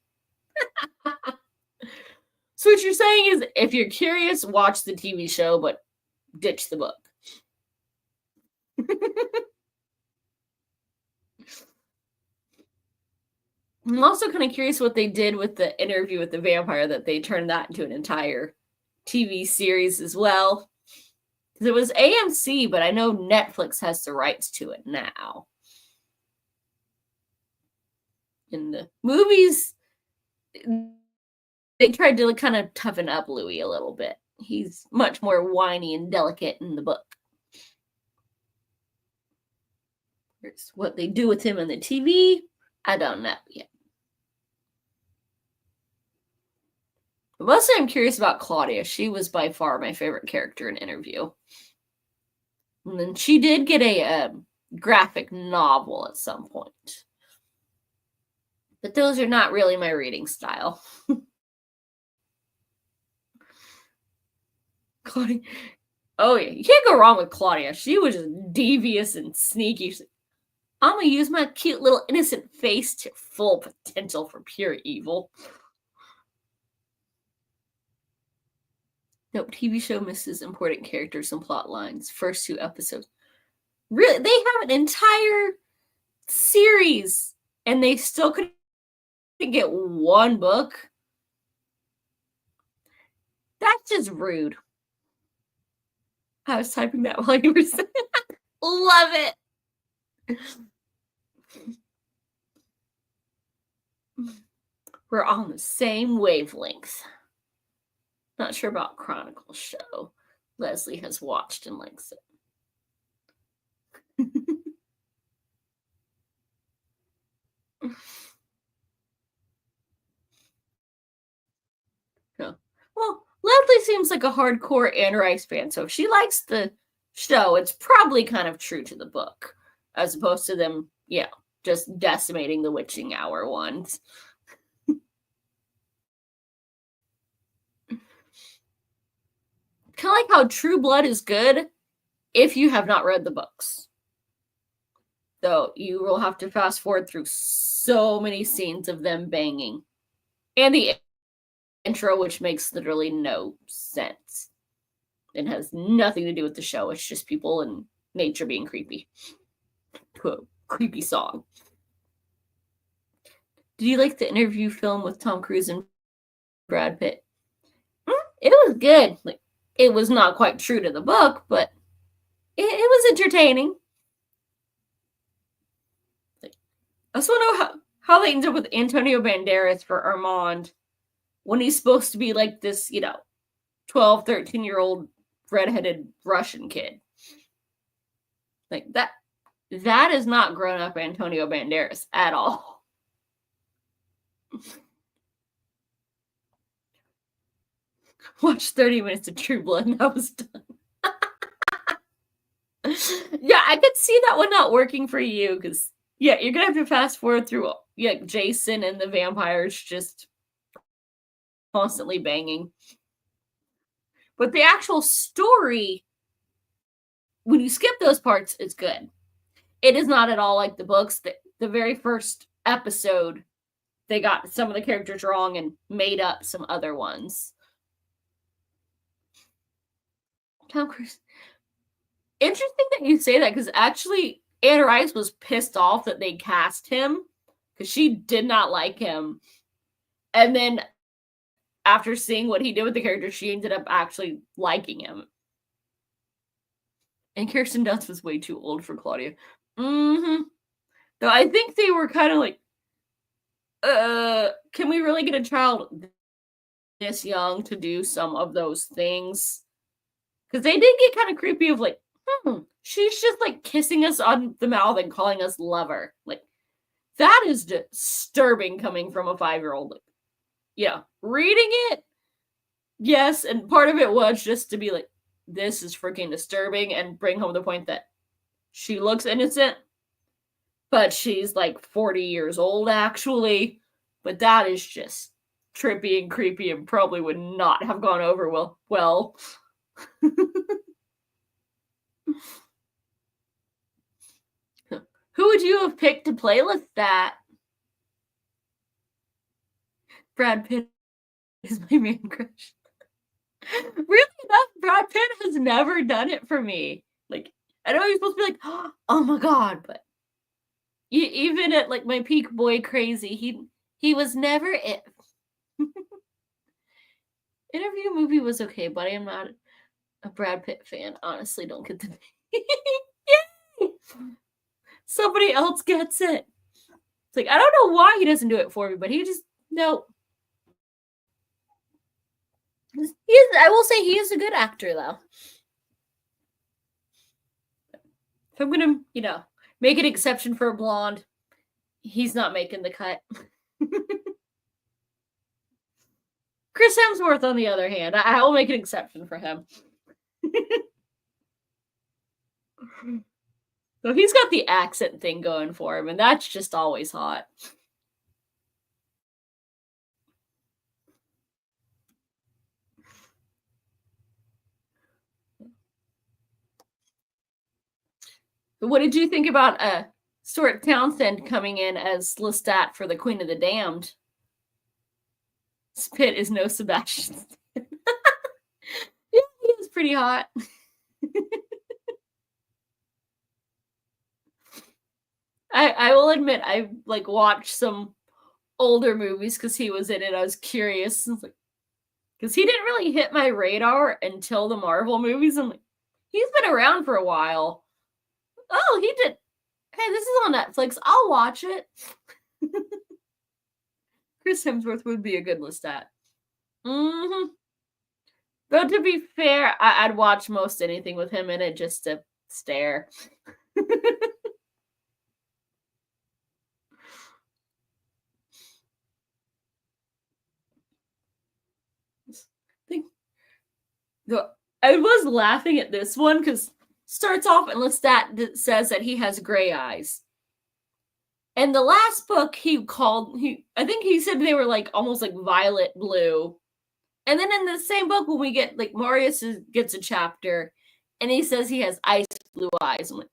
So what you're saying is, if you're curious, watch the TV show, but ditch the book. I'm also kind of curious what they did with the interview with the vampire, that they turned that into an entire TV series as well. Because it was AMC, but I know Netflix has the rights to it now. In the movies, they tried to kind of toughen up Louis a little bit. He's much more whiny and delicate in the book. What they do with him in the TV, I don't know yet. But mostly I'm curious about Claudia. She was by far my favorite character in Interview. And then she did get a graphic novel at some point. But those are not really my reading style. Claudia. Oh, yeah. You can't go wrong with Claudia. She was just devious and sneaky. She's like, I'm going to use my cute little innocent face to full potential for pure evil. Nope, TV show misses important characters and plot lines. First 2 episodes. Really? They have an entire series and they still couldn't get one book? That's just rude. I was typing that while you were saying that. Love it. We're on the same wavelength. Not sure about Chronicle show. Leslie has watched and likes it. No. Well, Leslie seems like a hardcore Anne Rice fan, so if she likes the show, it's probably kind of true to the book, as opposed to them, just decimating the Witching Hour ones. Kind of like how True Blood is good if you have not read the books. Though you will have to fast forward through so many scenes of them banging. And the intro, which makes literally no sense. It has nothing to do with the show. It's just people and nature being creepy. To a creepy song. Did you like the Interview film with Tom Cruise and Brad Pitt? It was good. Like, it was not quite true to the book, but it was entertaining. Like, I just want to know how they ended up with Antonio Banderas for Armand when he's supposed to be like this, 12, 13-year-old redheaded Russian kid. Like, that is not grown-up Antonio Banderas at all. Watched 30 minutes of True Blood and I was done. Yeah, I could see that one not working for you because Yeah, you're gonna have to fast forward through Jason and the vampires just constantly banging. But the actual story, when you skip those parts, it's good. It is not at all like the books. The very first episode, they got some of the characters wrong and made up some other ones. Tom Cruise. Interesting that you say that, because actually Anne Rice was pissed off that they cast him because she did not like him. And then after seeing what he did with the character, she ended up actually liking him. And Kirsten Dunst was way too old for Claudia. Mm-hmm. Though I think they were kind of like, can we really get a child this young to do some of those things? Because they did get kind of creepy of like, she's just like kissing us on the mouth and calling us lover. Like, that is disturbing coming from a 5-year-old. Like, yeah, reading it, yes, and part of it was just to be like, this is freaking disturbing, and bring home the point that she looks innocent, but she's like 40 years old actually. But that is just trippy and creepy and probably would not have gone over well. Who would you have picked to play with that? Brad Pitt is my main crush. Really enough, Brad Pitt has never done it for me. Like, I know you're supposed to be like, oh my god, but even at like my peak boy crazy, he was never it. Interview movie was okay, but I am not a Brad Pitt fan. Honestly, don't get the Yay! Somebody else gets it. It's like, I don't know why he doesn't do it for me, but he just no. I will say he is a good actor though. If I'm gonna, make an exception for a blonde, he's not making the cut. Chris Hemsworth, on the other hand, I will make an exception for him. So he's got the accent thing going for him, and that's just always hot. What did you think about Stuart Townsend coming in as Lestat for the Queen of the Damned? Spit is no Sebastian. Yeah, he is pretty hot. I will admit I like watched some older movies because he was in it. I was curious because he didn't really hit my radar until the Marvel movies. I'm like, he's been around for a while. Oh, he did. Hey, this is on Netflix. I'll watch it. Chris Hemsworth would be a good Lestat. Mm-hmm. Though to be fair, I'd watch most anything with him in it just to stare. I was laughing at this one because starts off and Lestat says that he has gray eyes. And the last book I think he said they were like almost like violet blue. And then in the same book, when we get like Marius gets a chapter and he says he has ice blue eyes. I'm like,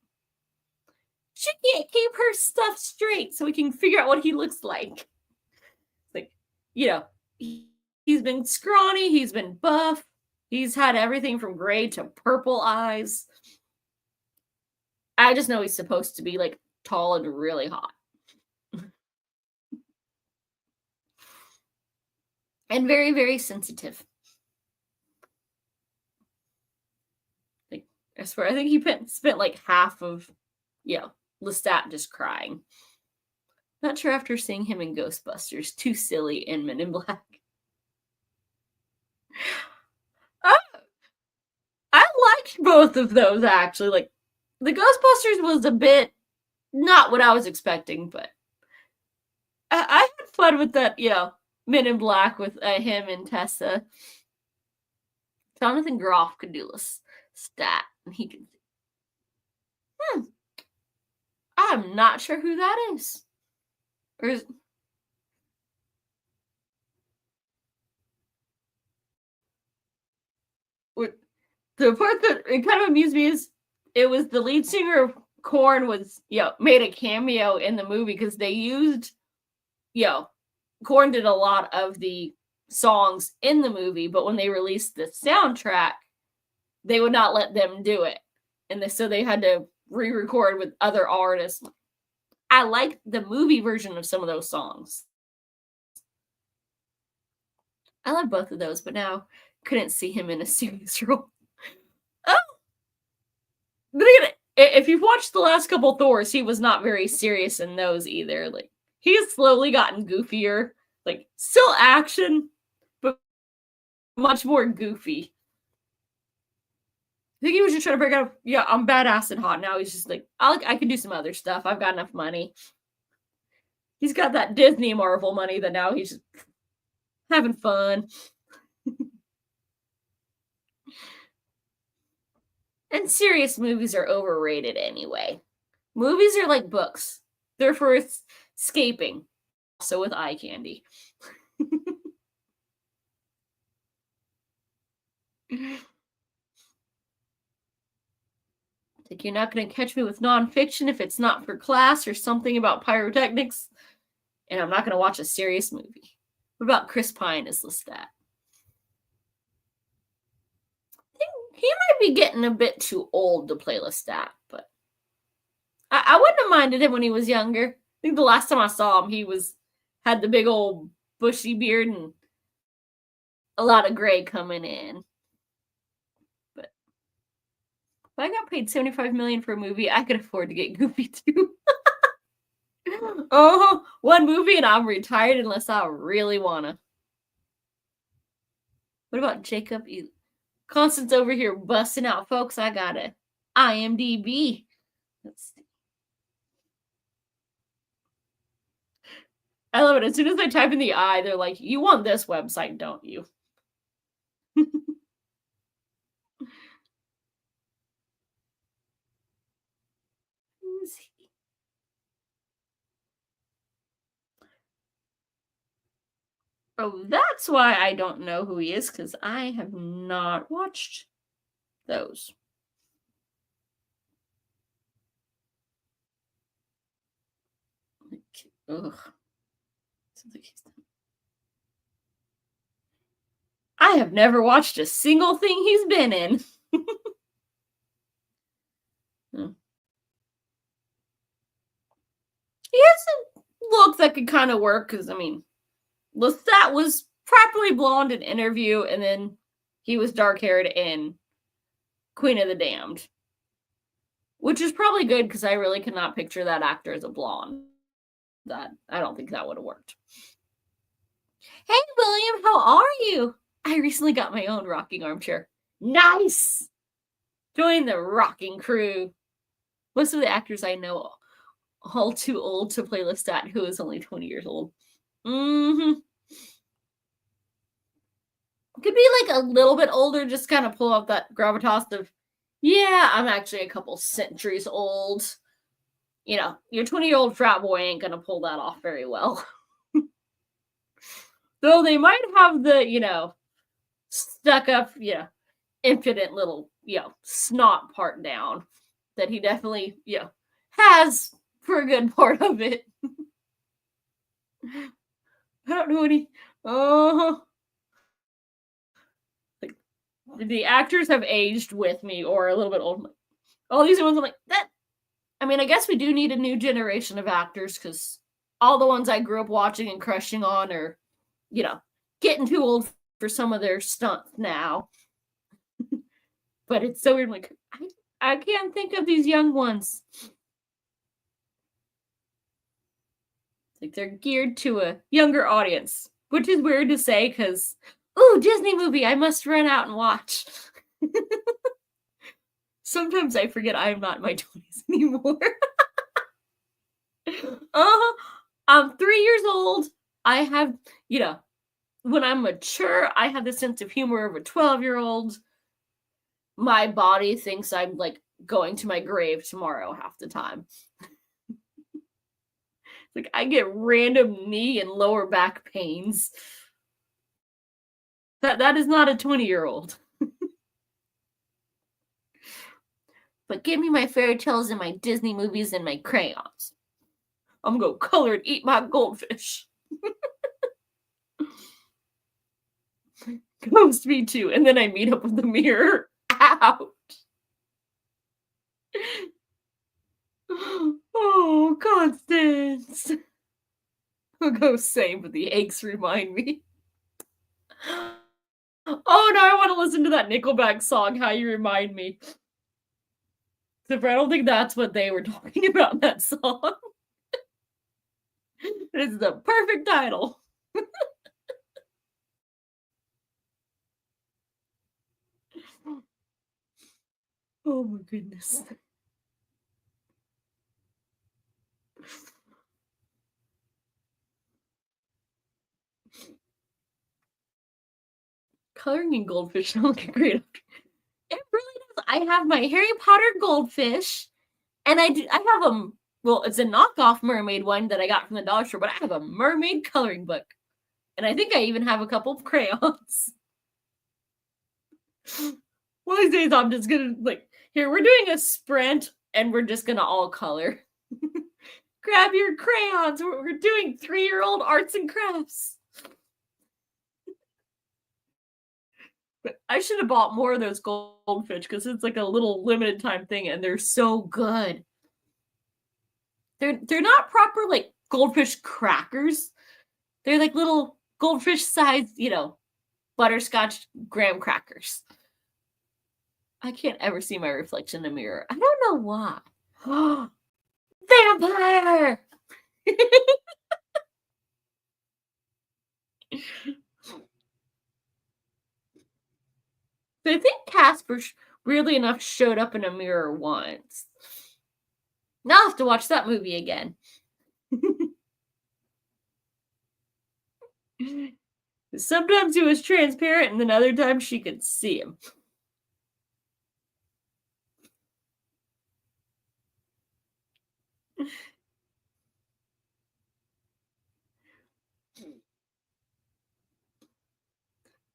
she can't keep her stuff straight so we can figure out what he looks like. Like, he's been scrawny, he's been buff, he's had everything from gray to purple eyes. I just know he's supposed to be like tall and really hot. And very, very sensitive. Like, I swear, I think he spent like half of, Lestat just crying. Not sure after seeing him in Ghostbusters. Too silly in Men in Black. I liked both of those actually. Like, the Ghostbusters was a bit not what I was expecting, but I had fun with that. Men in Black with him and Tessa. Jonathan Groff could do this stat, and he could. I'm not sure who that is. Or is what the part that it kind of amused me is it was the lead singer of Korn was made a cameo in the movie because they used Korn did a lot of the songs in the movie, but when they released the soundtrack, they would not let them do it, and so they had to re-record with other artists. I liked the movie version of some of those songs. I love both of those, but now couldn't see him in a serious role. Oh, but again, if you've watched the last couple Thors, he was not very serious in those either. Like he has slowly gotten goofier, like still action, but much more goofy. I think he was just trying to break out. I'm badass and hot. Now he's just like, I can do some other stuff. I've got enough money. He's got that Disney Marvel money that now he's just having fun. And serious movies are overrated anyway. Movies are like books. They're for escaping. Also with eye candy. Like you're not going to catch me with nonfiction if it's not for class or something about pyrotechnics. And I'm not going to watch a serious movie. What about Chris Pine as Lestat? He might be getting a bit too old to play Lestat, but I wouldn't have minded him when he was younger. I think the last time I saw him, he had the big old bushy beard and a lot of gray coming in. But if I got paid $75 million for a movie, I could afford to get goofy too. One movie and I'm retired unless I really wanna. What about Jacob? Constance over here busting out, folks. I got a IMDb. Let's see. I love it. As soon as I type in the I, they're like, "You want this website, don't you?" Who's he? Oh, that's why I don't know who he is, because I have not watched those. Ugh. I have never watched a single thing he's been in. He has a look that could kind of work, because, I mean, Lestat was properly blonde in Interview, and then he was dark-haired in Queen of the Damned. Which is probably good, because I really cannot picture that actor as a blonde. I don't think that would have worked. Hey, William, how are you? I recently got my own rocking armchair. Nice! Join the rocking crew. Most of the actors I know all too old to play Lestat, who is only 20 years old. Could be like a little bit older, just kind of pull out that gravitas of, yeah, I'm actually a couple centuries old. Your 20-year-old frat boy ain't gonna pull that off very well. Though they might have the, stuck up, impudent little, snot part down that he definitely, has for a good part of it. I don't know any. Like, the actors have aged with me or a little bit old. All these ones, I'm like, that. I mean, I guess we do need a new generation of actors, because all the ones I grew up watching and crushing on are, getting too old for some of their stunts now. But it's so weird. Like, I can't think of these young ones. Like, they're geared to a younger audience, which is weird to say, because, ooh, Disney movie, I must run out and watch. Sometimes I forget I am not in my 20s anymore. I'm 3 years old. I have, when I'm mature, I have the sense of humor of a 12-year-old. My body thinks I'm like going to my grave tomorrow half the time. Like, I get random knee and lower back pains. That is not a 20-year-old. But give me my fairy tales and my Disney movies and my crayons. I'm gonna go color and eat my goldfish. Ghost me too. And then I meet up with the mirror. Out. Oh, Constance. I'll go same, but the eggs remind me. Oh no, I want to listen to that Nickelback song, How You Remind Me. Except for I don't think that's what they were talking about in that song. It's the perfect title. Oh my goodness. Coloring in goldfish sounds like a great. It really does. I have my Harry Potter goldfish, and I have a, well, it's a knockoff mermaid one that I got from the dollar store, but I have a mermaid coloring book. And I think I even have a couple of crayons. One of these days I'm just gonna, like, here, we're doing a sprint, and we're just gonna all color. Grab your crayons. We're doing 3-year-old arts and crafts. But I should have bought more of those goldfish because it's like a little limited time thing, and they're so good. They're not proper like goldfish crackers. They're like little goldfish sized, butterscotch graham crackers. I can't ever see my reflection in a mirror. I don't know why. Vampire! I think Casper, weirdly enough, showed up in a mirror once. Now I'll have to watch that movie again. Sometimes he was transparent, and then other times she could see him.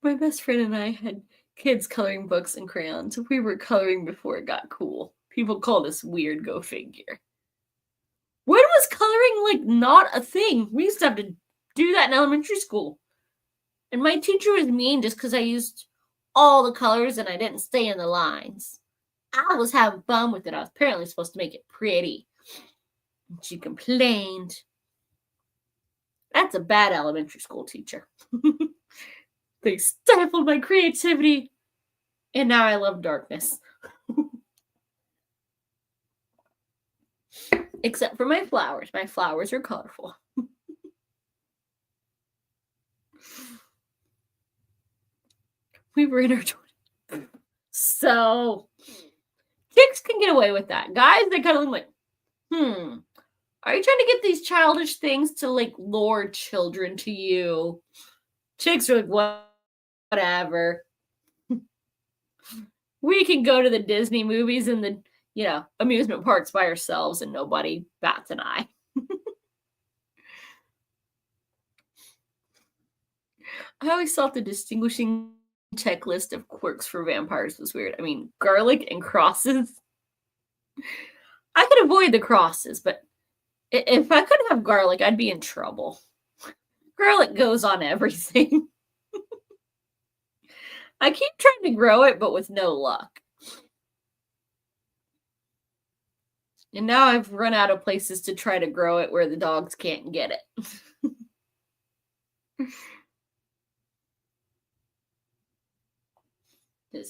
My best friend and I had kids coloring books and crayons. We were coloring before it got cool. People called us weird, go figure. When was coloring, like, not a thing? We used to have to do that in elementary school. And my teacher was mean just because I used all the colors and I didn't stay in the lines. I was having fun with it. I was apparently supposed to make it pretty. And she complained. That's a bad elementary school teacher. They stifled my creativity. And now I love darkness. Except for my flowers. My flowers are colorful. We were in our 20s. So, chicks can get away with that. Guys, they kind of look like, are you trying to get these childish things to, like, lure children to you? Chicks are like, whatever. We can go to the Disney movies and the, amusement parks by ourselves and nobody bats an eye. I always thought the distinguishing checklist of quirks for vampires was weird. I mean, garlic and crosses. I could avoid the crosses, but if I couldn't have garlic, I'd be in trouble. Garlic goes on everything. I keep trying to grow it, but with no luck. And now I've run out of places to try to grow it where the dogs can't get it.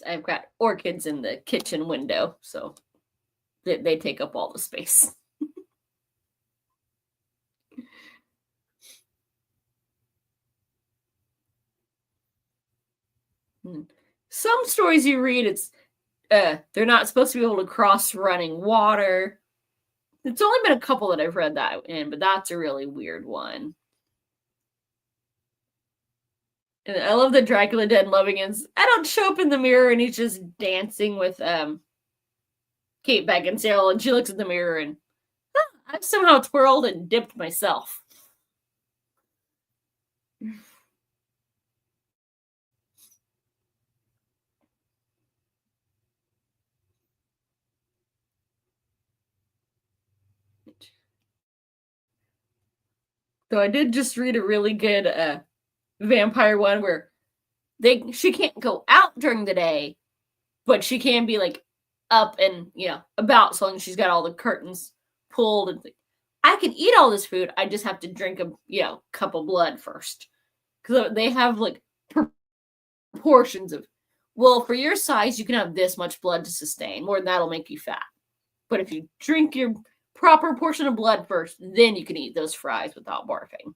I've got orchids in the kitchen window, so they take up all the space. Some stories you read, it's they're not supposed to be able to cross running water. It's only been a couple that I've read that in, but that's a really weird one. And I love the Dracula Dead loving is I don't show up in the mirror and he's just dancing with Kate Beckinsale and she looks in the mirror and I've somehow twirled and dipped myself. Though I did just read a really good vampire one where she can't go out during the day, but she can be like up and about, so long as she's got all the curtains pulled and I can eat all this food. I just have to drink a cup of blood first, because they have like proportions of, well, for your size you can have this much blood to sustain. More than that'll make you fat. But if you drink your proper portion of blood first, then you can eat those fries without barfing.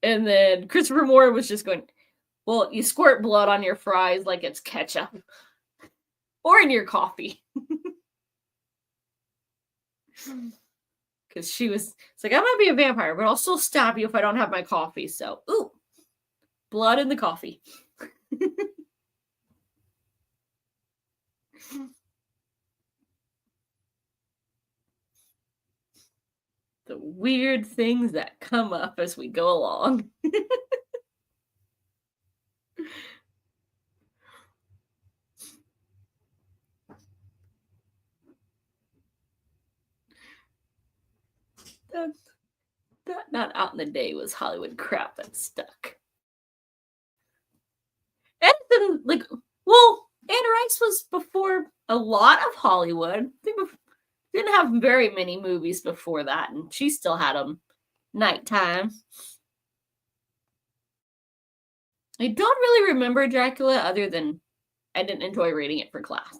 And then Christopher Moore was just going, well, you squirt blood on your fries like it's ketchup. Or in your coffee. Because it's like, I might be a vampire, but I'll still stab you if I don't have my coffee. So, ooh, blood in the coffee. The weird things that come up as we go along. That not out in the day was Hollywood crap that stuck. Edison, Anne Rice was before a lot of Hollywood. I think didn't have very many movies before that, and she still had them nighttime. I don't really remember Dracula other than I didn't enjoy reading it for class.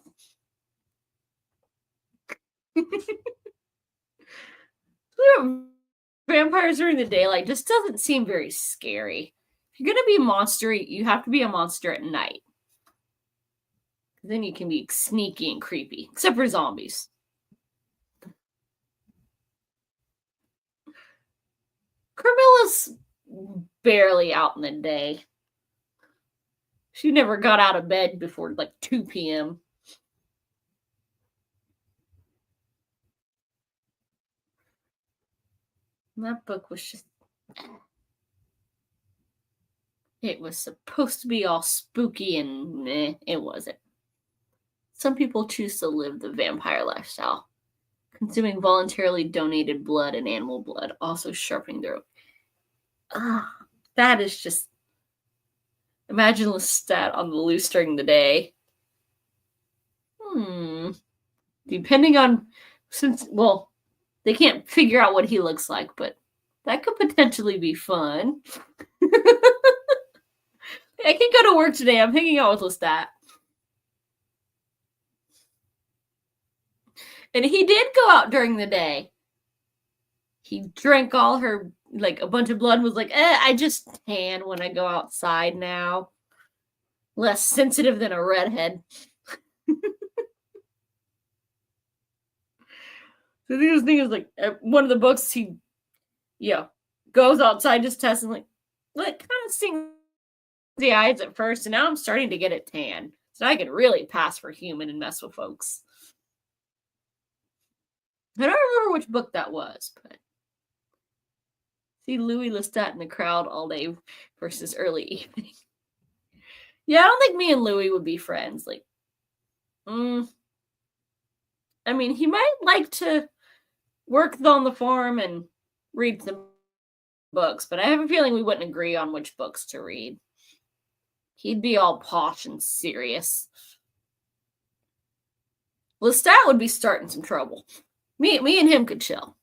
Vampires during the daylight just doesn't seem very scary. If you're gonna be a monster, you have to be a monster at night. Then you can be sneaky and creepy, except for zombies. Carmilla's barely out in the day. She never got out of bed before like 2 p.m. And that book was just... It was supposed to be all spooky and it wasn't. Some people choose to live the vampire lifestyle, consuming voluntarily donated blood and animal blood, also sharpening their... that is just... Imagine Lestat on the loose during the day. Depending on... they can't figure out what he looks like, but that could potentially be fun. I can go to work today. I'm hanging out with Lestat. And he did go out during the day. He drank all her, a bunch of blood and was like, I just tan when I go outside now. Less sensitive than a redhead. So the thing is, one of the books, he, goes outside just testing, kind of stings the eyes at first, and now I'm starting to get it tan. So I can really pass for human and mess with folks. I don't remember which book that was, but see Louis Lestat in the crowd all day versus early evening. Yeah, I don't think me and Louis would be friends. I mean, he might like to work on the farm and read some books, but I have a feeling we wouldn't agree on which books to read. He'd be all posh and serious. Lestat would be starting some trouble. Me and him could chill.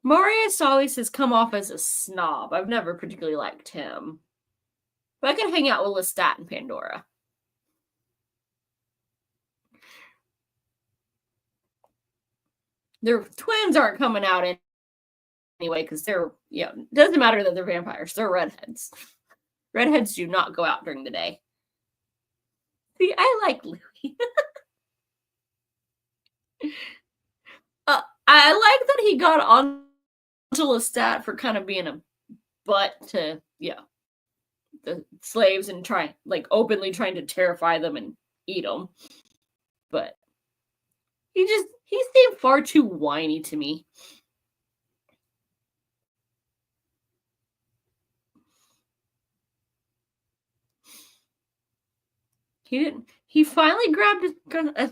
Marius always has come off as a snob. I've never particularly liked him. But I could hang out with Lestat and Pandora. Their twins aren't coming out anyway, because they're, it doesn't matter that they're vampires. They're redheads. Redheads do not go out during the day. See, I like Louis. I like that he got on to Lestat for kind of being a butt to, the slaves and openly trying to terrify them and eat them. But he seemed far too whiny to me. He finally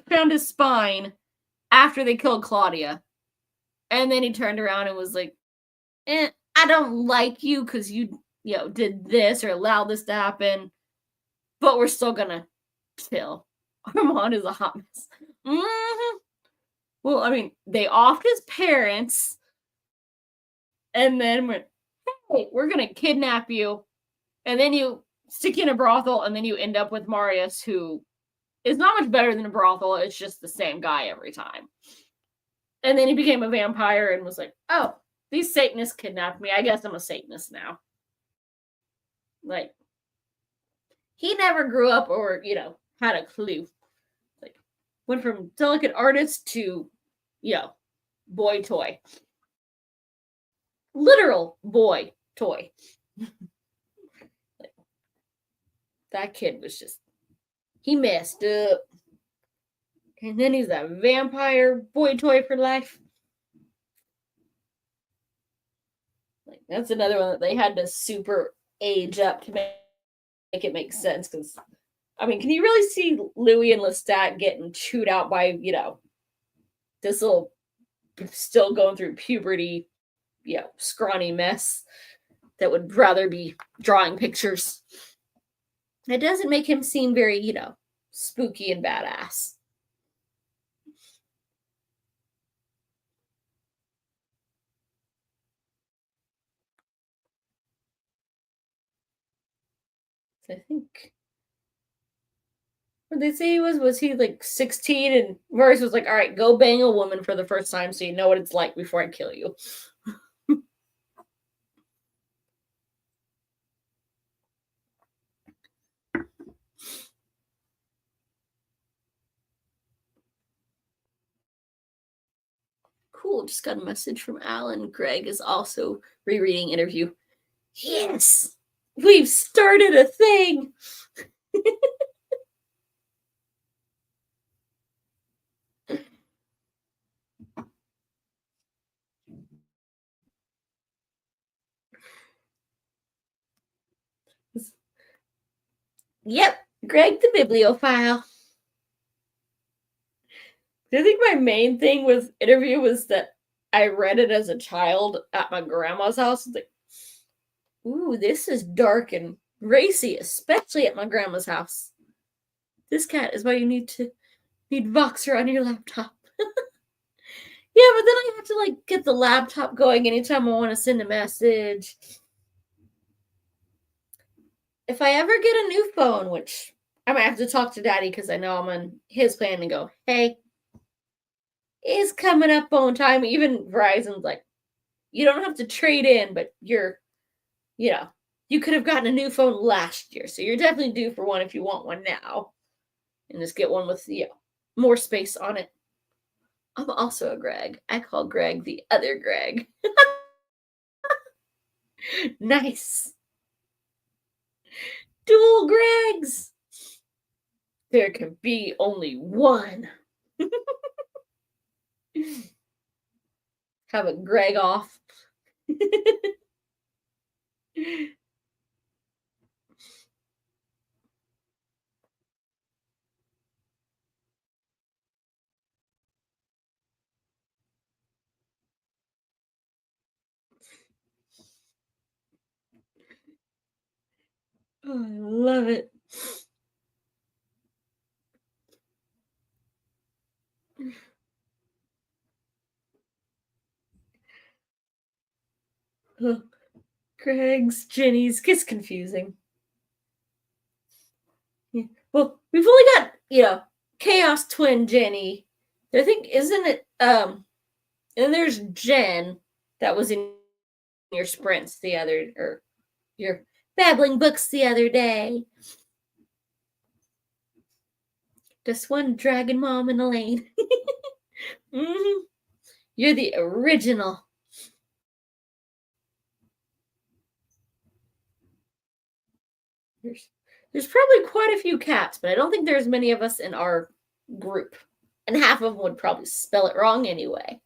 found his spine after they killed Claudia. And then he turned around and was like, I don't like you because you did this or allowed this to happen, but we're still gonna chill. Armand is a hot mess. Mm-hmm. Well, I mean, they offed his parents and then went, hey, we're gonna kidnap you. And then you stick you in a brothel, and then you end up with Marius, who is not much better than a brothel. It's just the same guy every time. And then he became a vampire and was like, oh, these Satanists kidnapped me. I guess I'm a Satanist now. Like, he never grew up or, had a clue. Like, went from delicate artist to, boy toy. Literal boy toy. Like, that kid was just, he messed up. And then he's a vampire boy toy for life. Like, that's another one that they had to super age up to make it make sense. Because, I mean, can you really see Louis and Lestat getting chewed out by, this little, still going through puberty, scrawny mess that would rather be drawing pictures? It doesn't make him seem very, spooky and badass. I think what they say was he like 16 and Marius was like, all right, go bang a woman for the first time so you know what it's like before I kill you. Cool, just got a message from Alan. Greg is also rereading interview. Yes, we've started a thing. Yep, Greg the Bibliophile. I think my main thing with interview was that I read it as a child at my grandma's house. Like, ooh, this is dark and racy, especially at my grandma's house. This cat is why you need Voxer on your laptop. Yeah, but then I have to get the laptop going anytime I want to send a message. If I ever get a new phone, which I might have to talk to Daddy because I know I'm on his plan and go, hey, it's coming up on time. Even Verizon's like, you don't have to trade in, but you could have gotten a new phone last year, so you're definitely due for one if you want one now. And just get one with, more space on it. I'm also a Greg. I call Greg the other Greg. Nice. Dual Gregs. There can be only one. Have a Greg off. Oh, I love it. Oh, Greg's, Jenny's gets confusing. Yeah. Well, we've only got, Chaos Twin Jenny. I think, isn't it, and there's Jen that was in your sprints or your babbling books the other day. Just one dragon mom and Elaine. Mm-hmm. You're the original. There's probably quite a few cats, but I don't think there's many of us in our group. And half of them would probably spell it wrong anyway.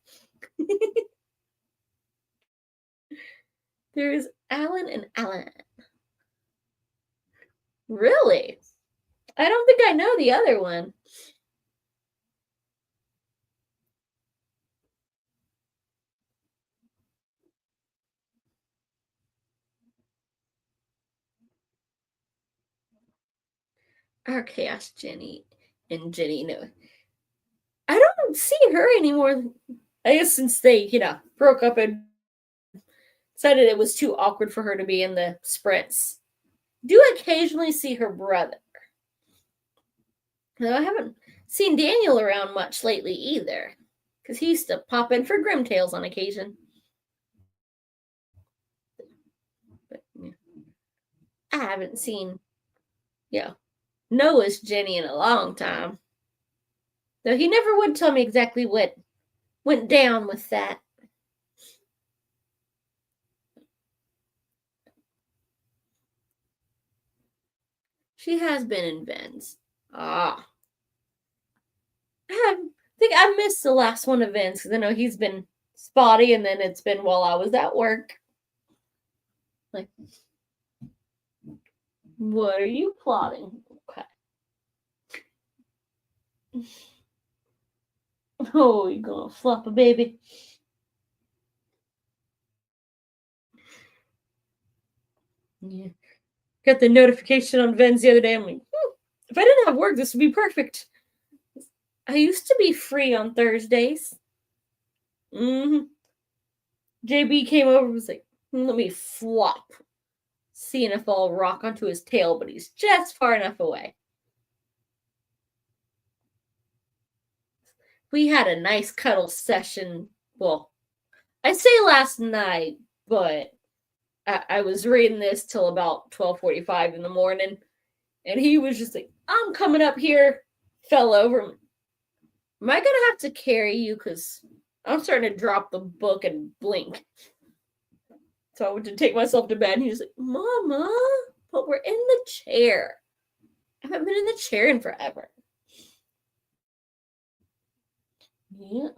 There's Alan and Alan. Really? I don't think I know the other one. Our Chaos Jenny and Jenny, no. I don't see her anymore. I guess since they, broke up and decided it was too awkward for her to be in the sprints. Do occasionally see her brother. Though I haven't seen Daniel around much lately either, because he used to pop in for Grimtails on occasion. But, yeah. I haven't seen, Noah's Jenny in a long time. Though he never would tell me exactly what went down with that. She has been in Ben's. I think I missed the last one of Ben's because I know he's been spotty, and then it's been while I was at work. Like, what are you plotting? Okay. Oh, you're gonna flop a baby. Yeah. Got the notification on Vens the other day. I'm like, if I didn't have work, this would be perfect. I used to be free on Thursdays. JB came over and was like, let me flop. Seeing if I'll rock onto his tail, but he's just far enough away. We had a nice cuddle session. Well, I say last night, but I was reading this till about 12:45 in the morning, and he was just like, I'm coming up here. Fell over. Am I gonna have to carry you? Because I'm starting to drop the book and blink. So I went to take myself to bed, and he was like, Mama, but we're in the chair. I haven't been in the chair in forever. Yeah.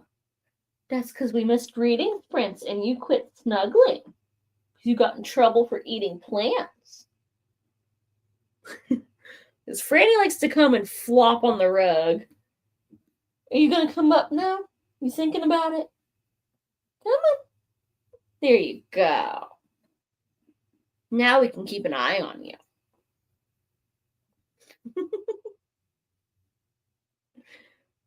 That's because we missed reading sprints and you quit snuggling. You got in trouble for eating plants. Because Franny likes to come and flop on the rug. Are you going to come up now? You thinking about it? Come on. There you go. Now we can keep an eye on you.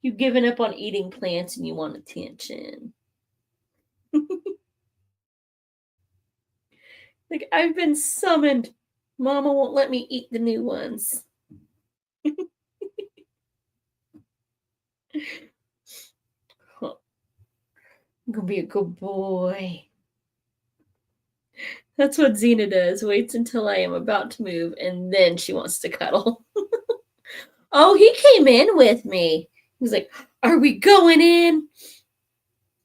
You've given up on eating plants and you want attention. Like, I've been summoned. Mama won't let me eat the new ones. I'm gonna be a good boy. That's what Xena does. Waits until I am about to move, and then she wants to cuddle. Oh, he came in with me. He was like, are we going in?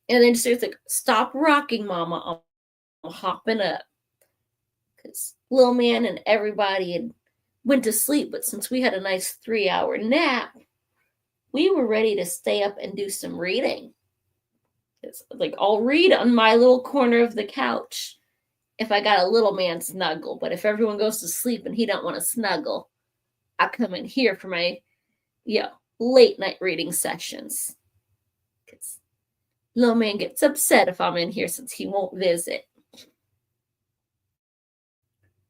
And then she's like, stop rocking, Mama. I'm hopping up. Because little man and everybody had went to sleep, but since we had a nice 3-hour nap, we were ready to stay up and do some reading. It's like, I'll read on my little corner of the couch if I got a little man snuggle, but if everyone goes to sleep and he don't want to snuggle, I come in here for my late night reading sessions. Because little man gets upset if I'm in here since he won't visit.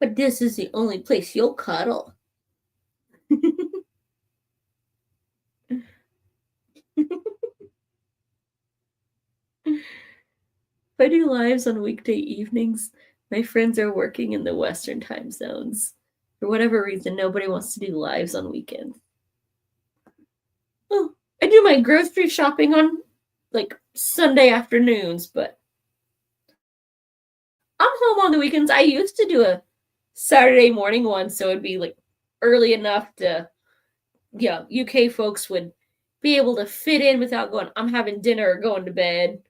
But this is the only place you'll cuddle. If I do lives on weekday evenings, my friends are working in the Western time zones. For whatever reason, nobody wants to do lives on weekends. Oh, I do my grocery shopping on like Sunday afternoons, but I'm home on the weekends. I used to do a Saturday morning one, so it'd be like early enough to, UK folks would be able to fit in without going, I'm having dinner or going to bed.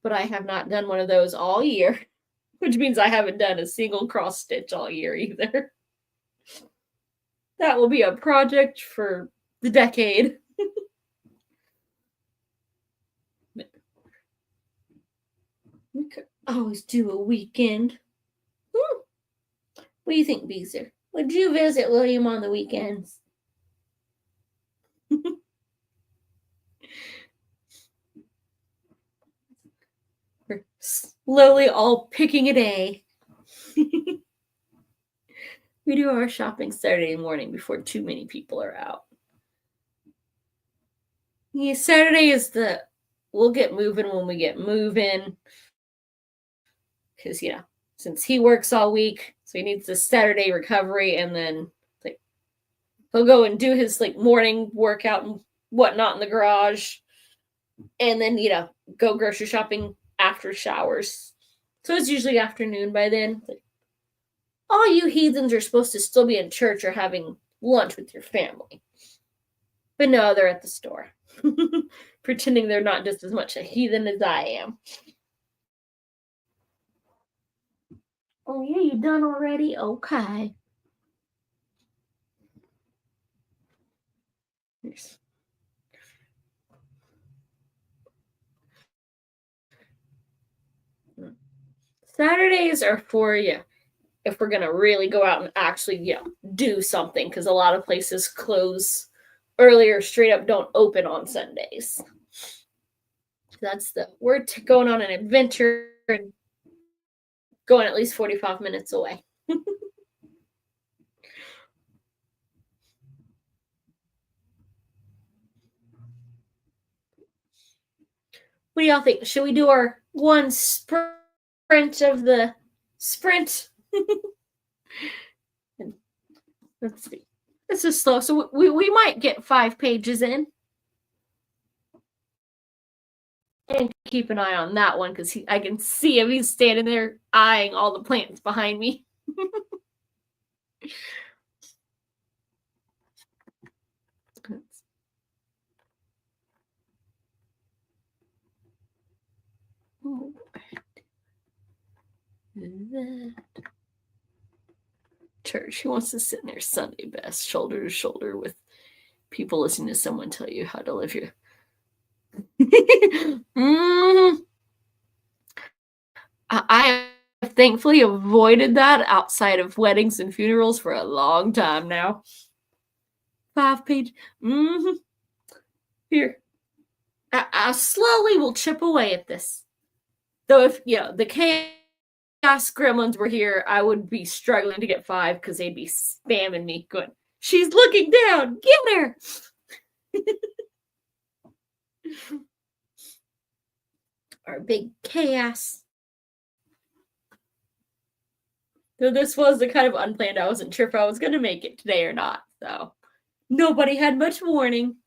But I have not done one of those all year, which means I haven't done a single cross stitch all year either. That will be a project for the decade. We could always do a weekend. What do you think, Beezer? Would you visit William on the weekends? We're slowly all picking a day. We do our shopping Saturday morning before too many people are out. Yeah, Saturday is we'll get moving when we get moving. Because, since he works all week, so he needs the Saturday recovery, and then like he'll go and do his morning workout and whatnot in the garage, and then go grocery shopping after showers. So it's usually afternoon by then. All you heathens are supposed to still be in church or having lunch with your family. But no, they're at the store. Pretending they're not just as much a heathen as I am. Oh, yeah, you done already? Okay. Yes. Saturdays are for you if we're gonna really go out and actually do something, because a lot of places close earlier, straight up don't open on Sundays. We're going on an adventure and going at least 45 minutes away. What do y'all think? Should we do our one sprint of the sprint? Let's see. This is slow, so we might get 5 pages in. And keep an eye on that one, because I can see him. He's standing there eyeing all the plants behind me. Church. Who wants to sit in their Sunday best, shoulder to shoulder with people listening to someone tell you how to live your. I have thankfully avoided that outside of weddings and funerals for a long time now. 5 page. Here. I slowly will chip away at this. Though if the chaos gremlins were here, I would be struggling to get 5, because they'd be spamming me going, "She's looking down, get her." Our big chaos. So this was the kind of unplanned. I wasn't sure if I was going to make it today or not. So nobody had much warning.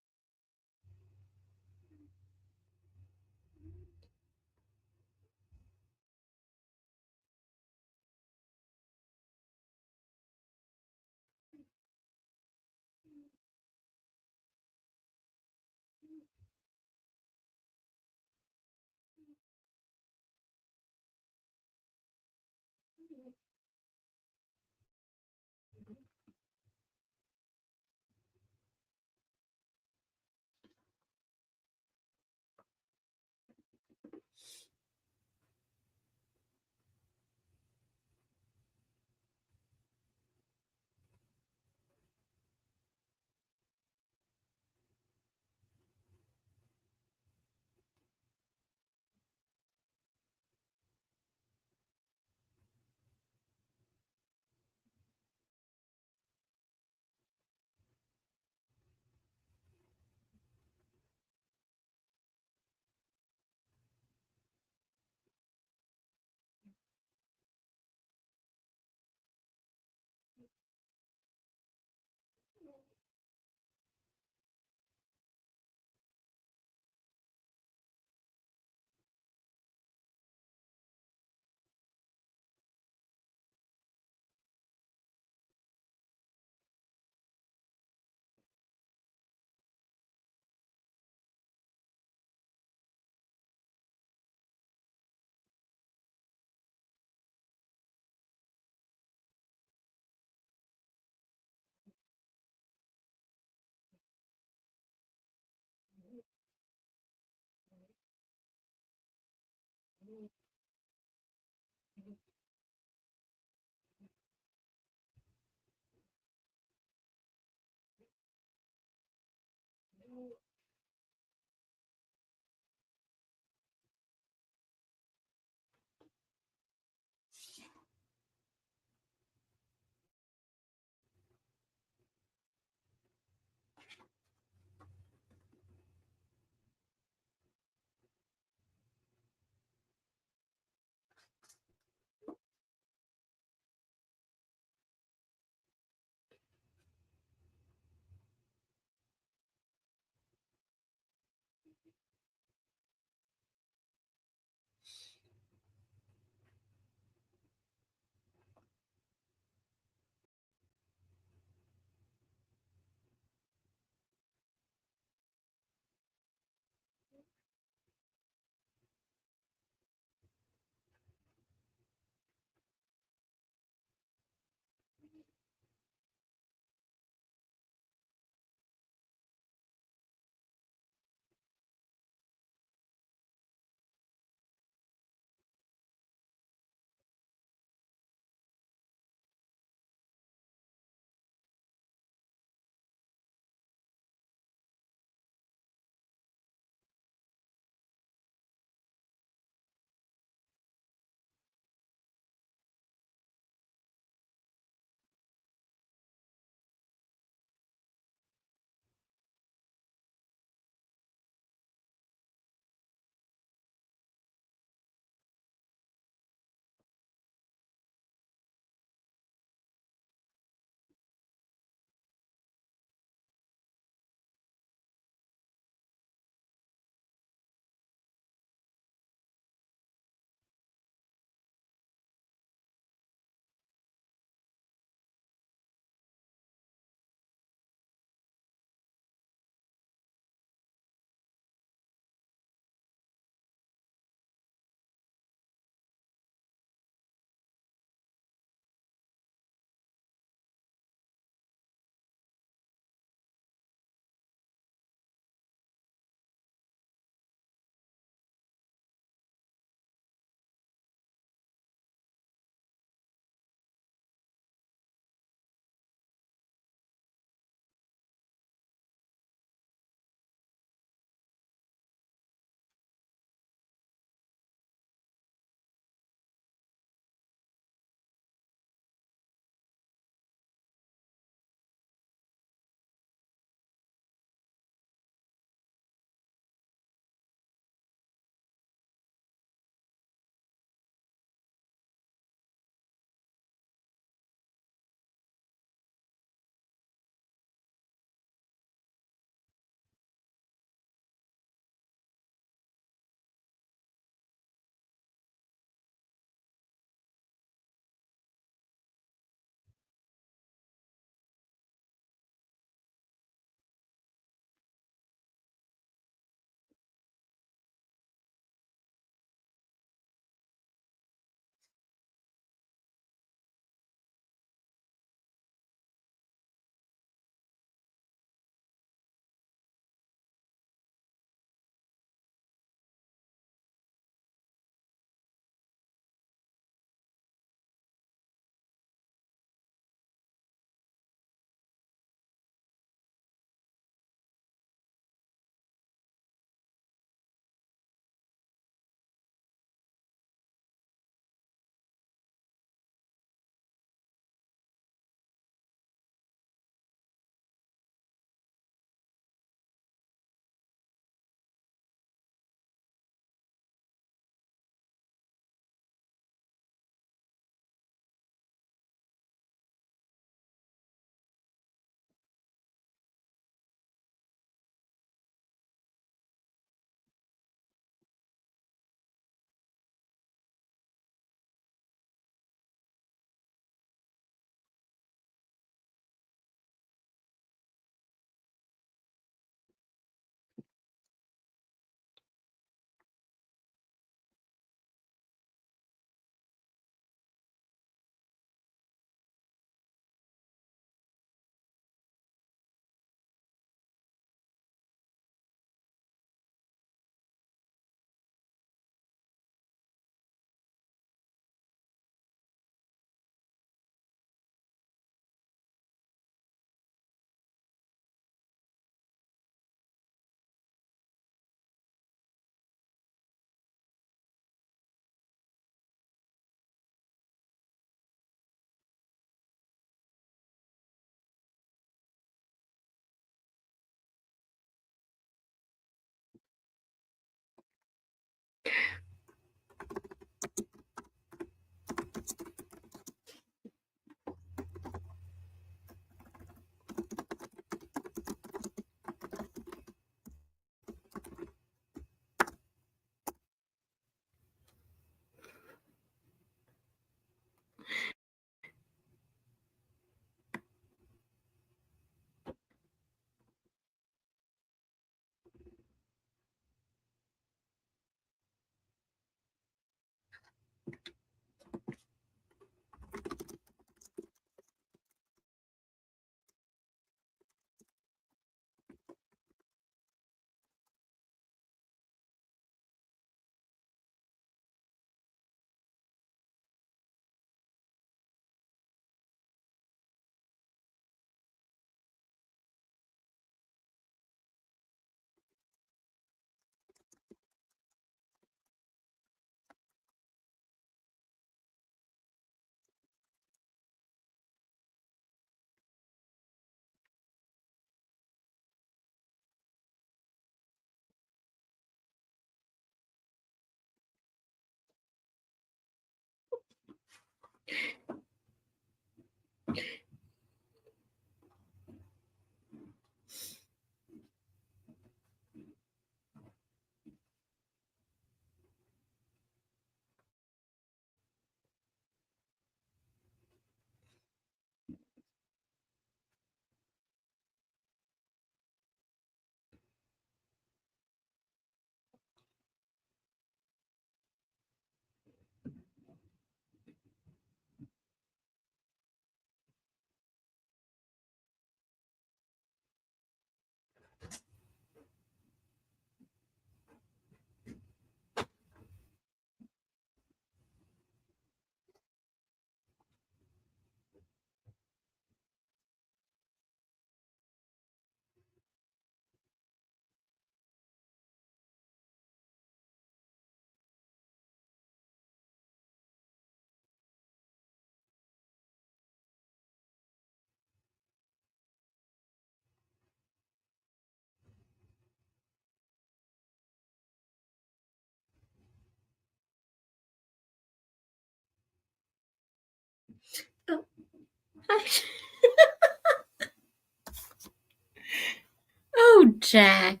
Oh, Jack.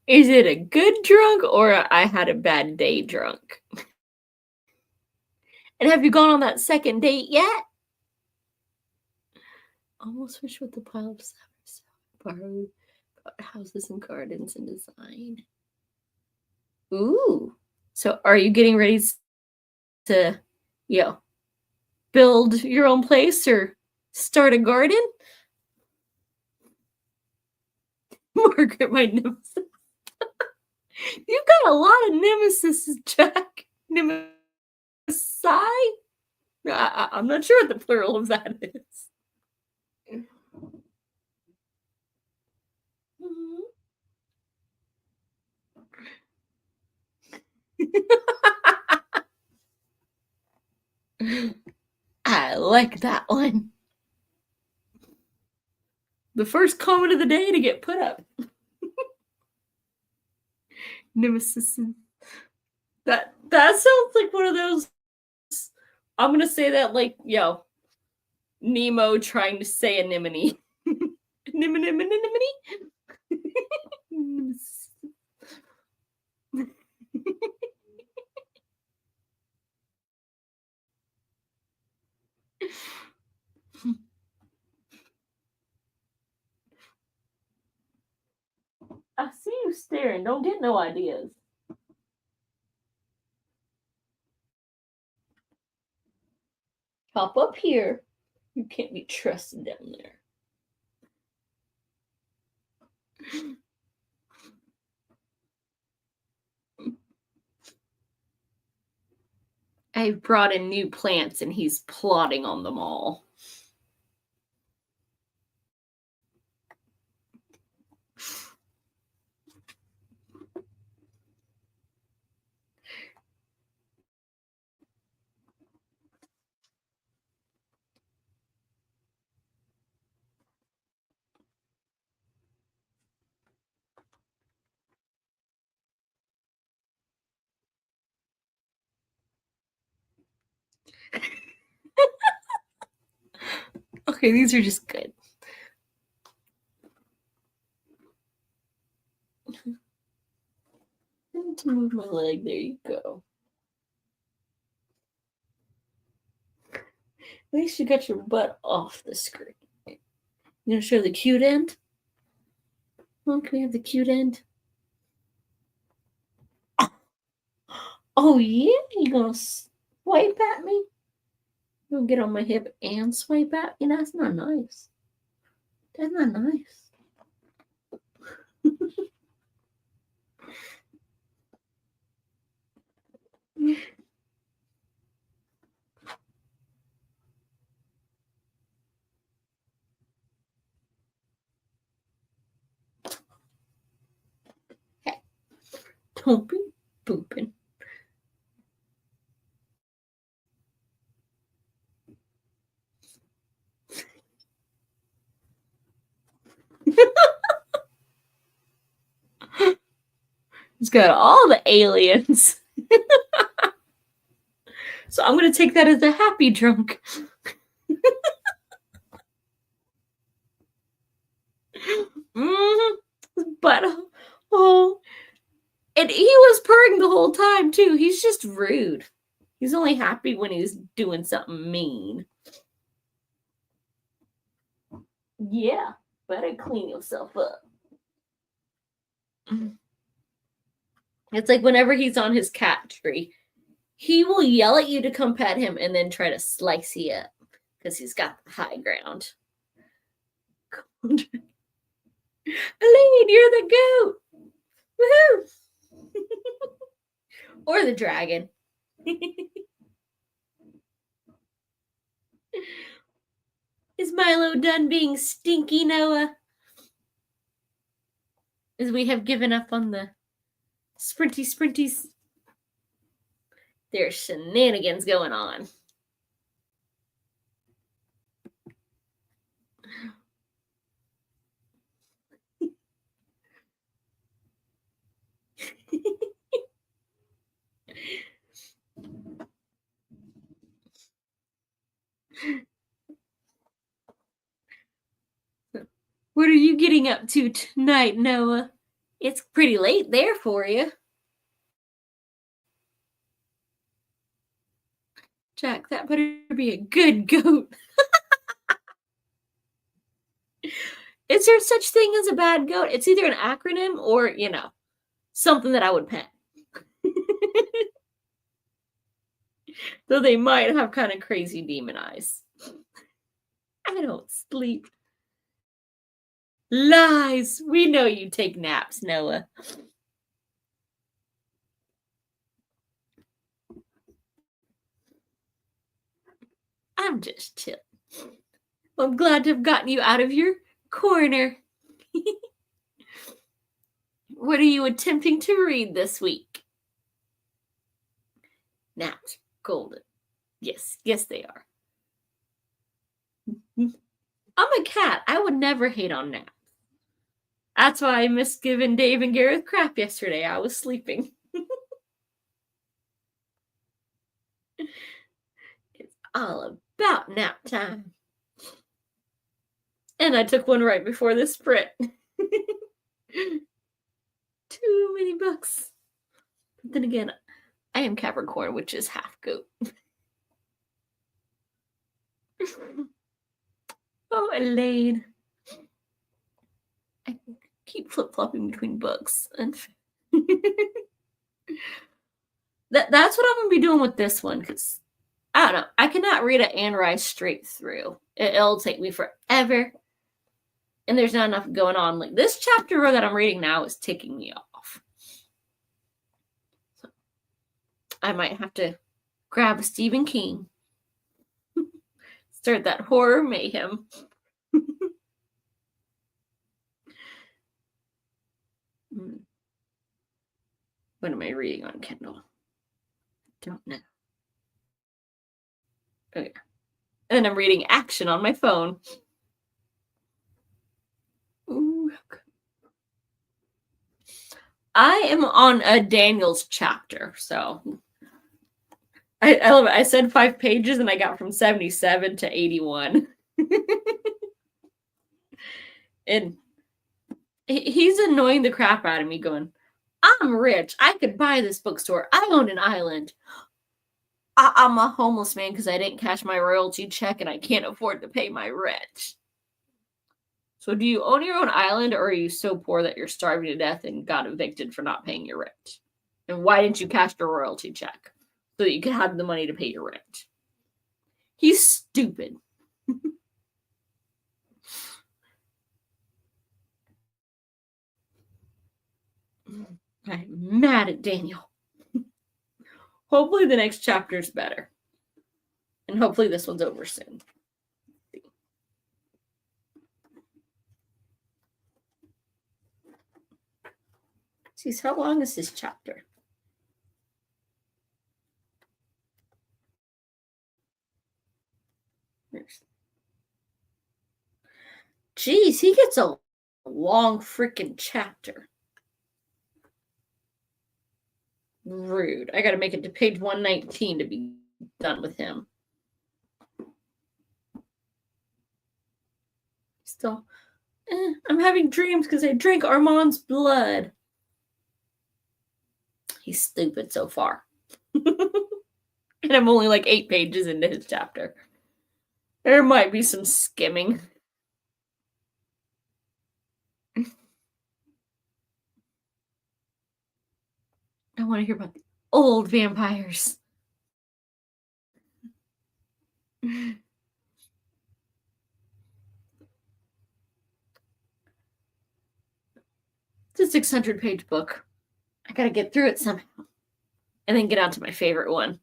Is it a good drunk or a I had a bad day drunk? And have you gone on that second date yet? Almost finished with the pile of stuff. Borrowed houses and gardens and design. Ooh. So are you getting ready to, build your own place or start a garden? Margaret, my nemesis. You've got a lot of nemesis, Jack. Nemesis. I'm not sure what the plural of that is. I like that one. The first comment of the day to get put up. Nemesis. That sounds like one of those. I'm gonna say that like Nemo trying to say anemone. Anemone. I see you staring. Don't get no ideas. Hop up here. You can't be trusted down there. I brought in new plants and he's plotting on them all. Okay, these are just good. I need to move my leg. There you go. At least you got your butt off the screen. You gonna show the cute end? Oh, can we have the cute end? Oh yeah, you gonna swipe at me? You gonna get on my hip and swipe at me? That's not nice. That's not nice. Hey, don't be booping. He's got all the aliens. So I'm going to take that as a happy drunk. But, oh, and he was purring the whole time, too. He's just rude. He's only happy when he's doing something mean. Yeah, better clean yourself up. It's like whenever he's on his cat tree, he will yell at you to come pet him and then try to slice you up because he's got the high ground. Elaine, you're the goat! Woohoo! Or the dragon. Is Milo done being stinky, Noah? As we have given up on the sprinties. There's shenanigans going on. What are you getting up to tonight, Noah? It's pretty late there for you. Jack, that better be a good goat. Is there such thing as a bad goat? It's either an acronym or, something that I would pet. Though they might have kind of crazy demon eyes. I don't sleep. Lies. We know you take naps, Noah. I'm just chill. Well, I'm glad to have gotten you out of your corner. What are you attempting to read this week? Naps. Golden. Yes, they are. I'm a cat. I would never hate on naps. That's why I missed giving Dave and Gareth crap yesterday. I was sleeping. It's all about nap time. And I took one right before the sprint. Too many books. But then again, I am Capricorn, which is half goat. Oh, Elaine. I keep flip-flopping between books. And that's what I'm going to be doing with this one, because I don't know. I cannot read an Anne Rice straight through. It'll take me forever. And there's not enough going on. Like this chapter that I'm reading now is ticking me off. So I might have to grab a Stephen King. Start that horror mayhem. What am I reading on Kindle? Don't know. Okay. And I'm reading Action on my phone. Ooh. I am on a Daniel's chapter, so I love it. I said 5 pages and I got from 77 to 81. And he's annoying the crap out of me going, I'm rich. I could buy this bookstore. I own an island. I'm a homeless man because I didn't cash my royalty check and I can't afford to pay my rent. So do you own your own island, or are you so poor that you're starving to death and got evicted for not paying your rent? And why didn't you cash your royalty check so that you could have the money to pay your rent? He's stupid. I'm mad at Daniel. Hopefully the next chapter is better. And hopefully this one's over soon. See, how long is this chapter? Jeez, he gets a long freaking chapter. Rude. I gotta make it to page 119 to be done with him. Still, I'm having dreams because I drank Armand's blood. He's stupid so far. And I'm only like 8 pages into his chapter. There might be some skimming. I want to hear about the old vampires. It's a 600-page book. I gotta get through it somehow. And then get on to my favorite one.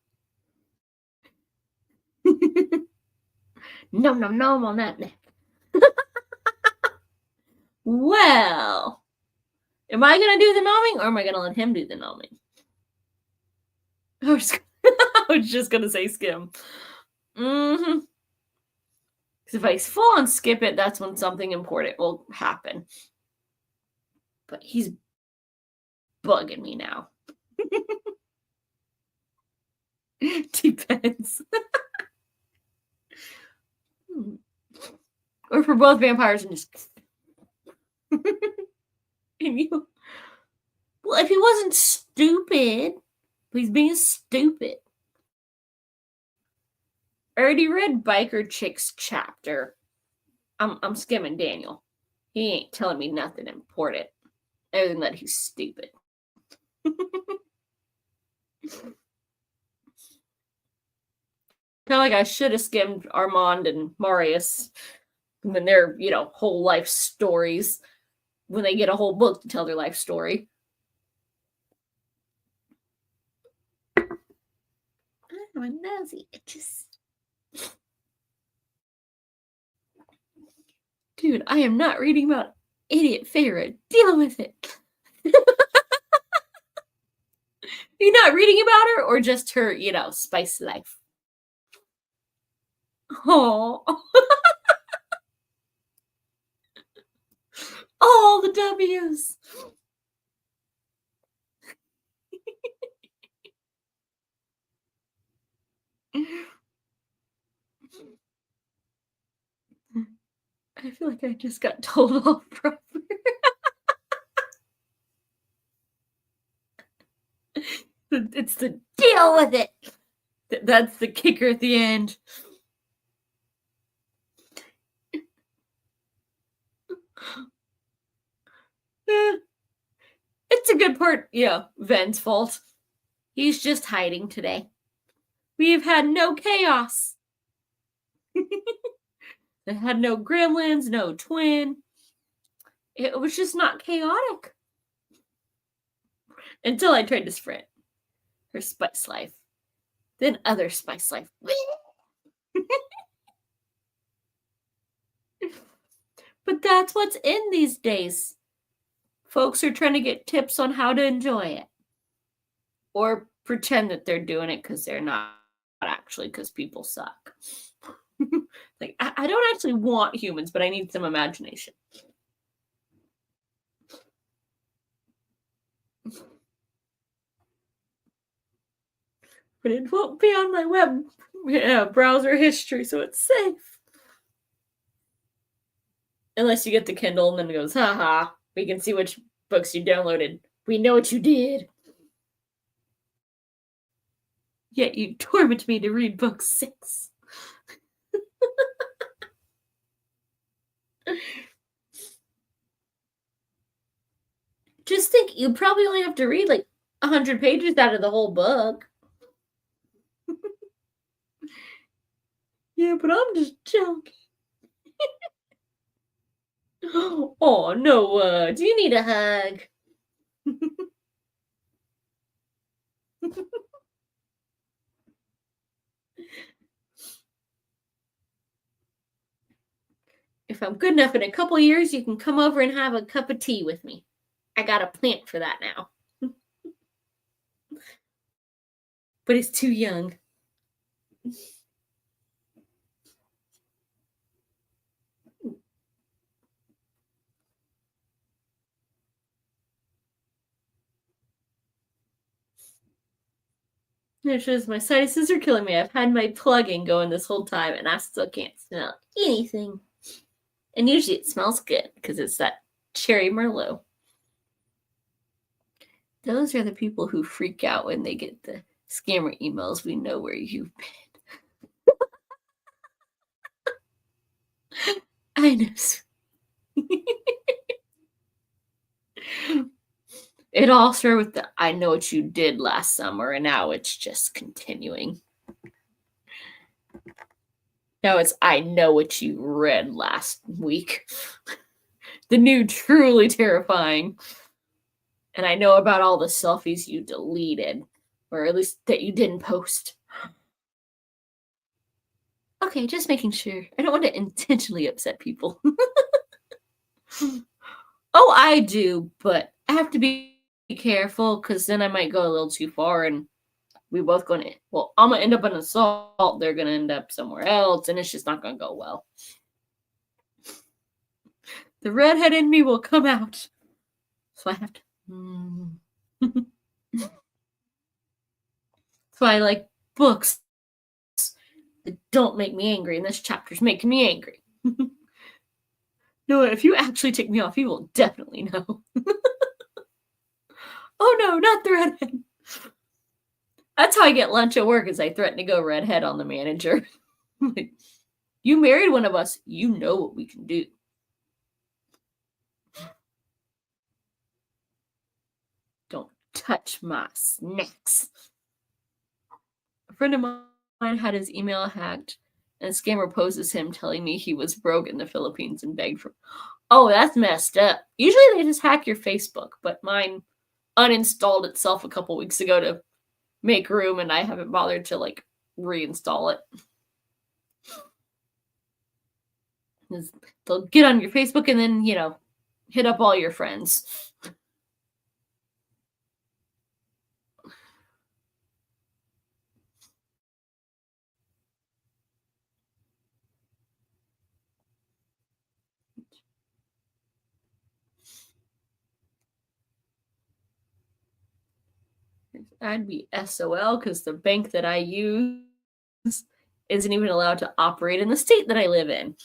Nom nom nom on that neck. Well, am I gonna do the nomming or am I gonna let him do the nomming? I was just gonna say skim. Because if I full on skip it, that's when something important will happen. But he's bugging me now. Depends. Or for both vampires and just. And you. Well, if he wasn't stupid, but he's being stupid. I already read Biker Chick's chapter. I'm skimming Daniel. He ain't telling me nothing important, other than that he's stupid. Kind of like I should have skimmed Armand and Marius when their, whole life stories, when they get a whole book to tell their life story. My nosy itches. Dude, I am not reading about idiot Farah. Deal with it. You're not reading about her or just her, spice life? Oh. All the W's. I feel like I just got told off proper. It's the deal with it. That's the kicker at the end. It's a good part, Ven's fault. He's just hiding today. We've had no chaos. They had no gremlins, no twin. It was just not chaotic. Until I tried to sprint. Her spice life. Then other spice life. But that's what's in these days. Folks are trying to get tips on how to enjoy it. Or pretend that they're doing it because they're not actually, because people suck. Like, I don't actually want humans, but I need some imagination. But it won't be on my web browser history, so it's safe. Unless you get the Kindle and then it goes, haha, we can see which books you downloaded. We know what you did. Yet you torment me to read book 6. Just think, you probably only have to read like 100 pages out of the whole book. Yeah, but I'm just joking. Oh, no, do you need a hug? If I'm good enough in a couple years, you can come over and have a cup of tea with me. I got a plant for that now. But it's too young. It says my sinuses are killing me. I've had my plug-in going this whole time, and I still can't smell anything. And usually it smells good because it's that cherry Merlot. Those are the people who freak out when they get the scammer emails. We know where you've been. I know. It all started with the I know what you did last summer, and now it's just continuing. Now it's I know what you read last week. The new truly terrifying. And I know about all the selfies you deleted, or at least that you didn't post. Okay, just making sure. I don't want to intentionally upset people. Oh, I do, but I have to be careful because then I might go a little too far and we both going to, well, I'm going to end up in an assault. They're going to end up somewhere else and it's just not going to go well. The redhead in me will come out. So I have to. So I like books that don't make me angry, and this chapter's making me angry. No, if you actually take me off, you will definitely know. Oh no, not the redhead. That's how I get lunch at work, is I threaten to go redhead on the manager. You married one of us, you know what we can do. Don't touch my snacks. A friend of mine had his email hacked, and a scammer poses him telling me he was broke in the Philippines and begged for. Oh, that's messed up. Usually they just hack your Facebook, but mine uninstalled itself a couple weeks ago to make room, and I haven't bothered to like reinstall it. They'll get on your Facebook and then, hit up all your friends. I'd be SOL because the bank that I use isn't even allowed to operate in the state that I live in.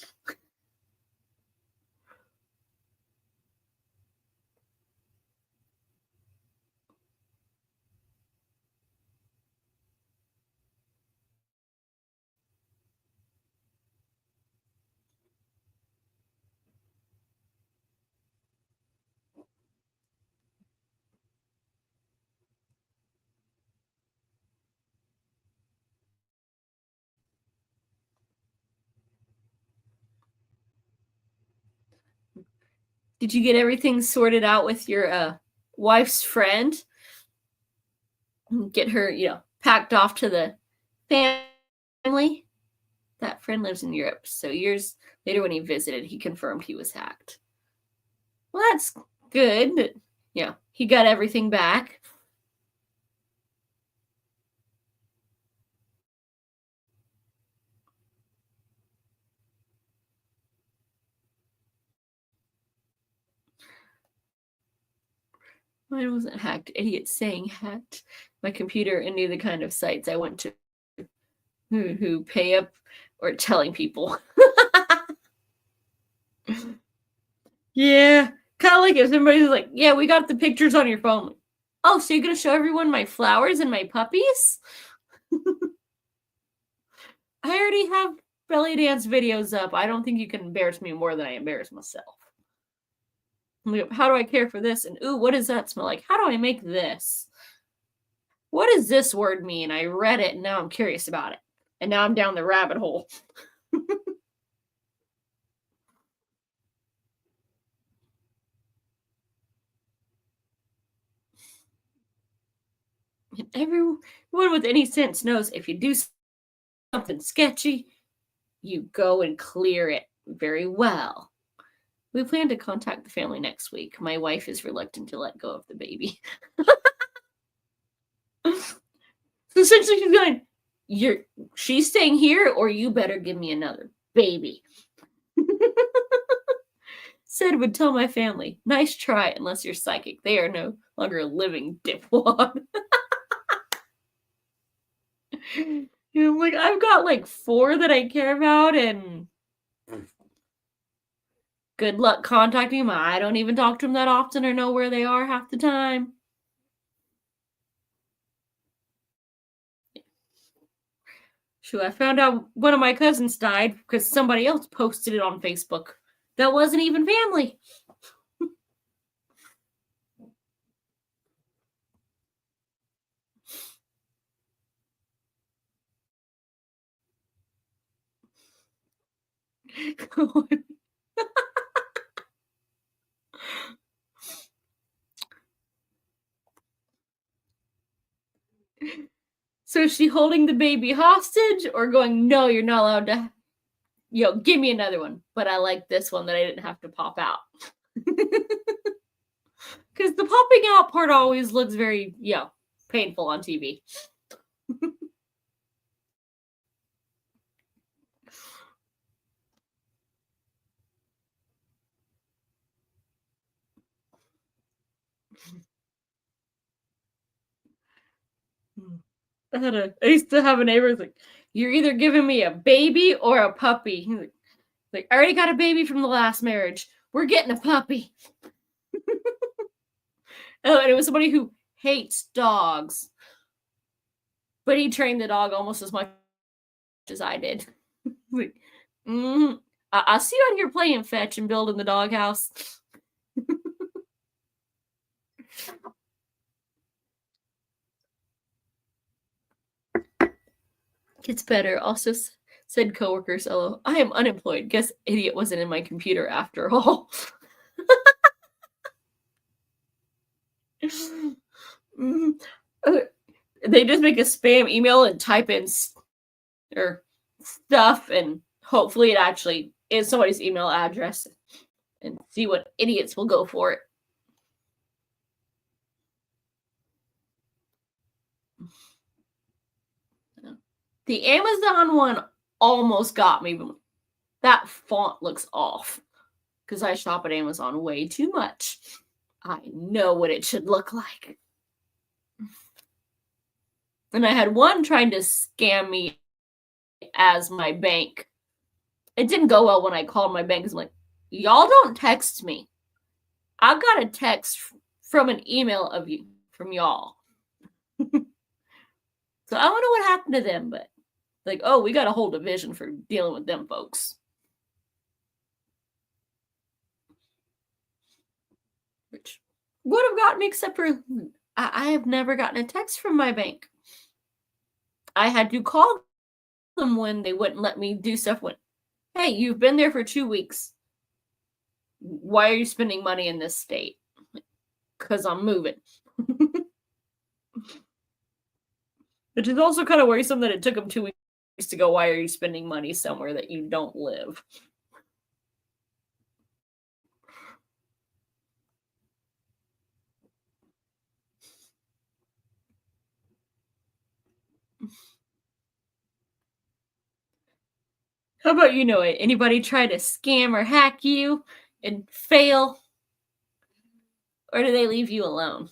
Did you get everything sorted out with your wife's friend? Get her, packed off to the family? That friend lives in Europe, so years later when he visited, he confirmed he was hacked. Well, that's good. He got everything back. Mine wasn't hacked. Idiot saying hacked my computer and knew the kind of sites I went to who pay up or telling people. Yeah. Kind of like if somebody's like, yeah, we got the pictures on your phone. Oh, so you're going to show everyone my flowers and my puppies? I already have belly dance videos up. I don't think you can embarrass me more than I embarrass myself. How do I care for this? And ooh, what does that smell like? How do I make this? What does this word mean? I read it and now I'm curious about it. And now I'm down the rabbit hole. And everyone with any sense knows if you do something sketchy, you go and clear it very well. We plan to contact the family next week. My wife is reluctant to let go of the baby. So essentially she's going, she's staying here or you better give me another baby. Said would tell my family, nice try unless you're psychic. They are no longer a living dipwad. I'm like, I've got like 4 that I care about, and good luck contacting them. I don't even talk to them that often or know where they are half the time. Shoot, I found out one of my cousins died because somebody else posted it on Facebook. That wasn't even family. So is she holding the baby hostage or going, no, you're not allowed to, give me another one. But I like this one that I didn't have to pop out. Because the popping out part always looks very, painful on TV. I used to have a neighbor who's like, you're either giving me a baby or a puppy. He's like, I already got a baby from the last marriage. We're getting a puppy. Oh, and it was somebody who hates dogs. But he trained the dog almost as much as I did. Like, I'll see you out here playing fetch and building the doghouse. Gets better. Also said coworkers, "Oh, I am unemployed. Guess idiot wasn't in my computer after all." They just make a spam email and type in or stuff, and hopefully it actually is somebody's email address, and see what idiots will go for it. The Amazon one almost got me, but that font looks off because I shop at Amazon way too much. I know what it should look like. And I had one trying to scam me as my bank. It didn't go well when I called my bank. I'm like, y'all don't text me. I got a text from an email of you from y'all. So I don't know what happened to them, but like, oh, we got a whole division for dealing with them folks. Which would have gotten me, except for I have never gotten a text from my bank. I had to call them when they wouldn't let me do stuff. When, hey, you've been there for 2 weeks. Why are you spending money in this state? Because I'm moving. Which is also kind of worrisome that it took them 2 weeks to go, why are you spending money somewhere that you don't live? How about you, Noah? Anybody try to scam or hack you and fail? Or do they leave you alone?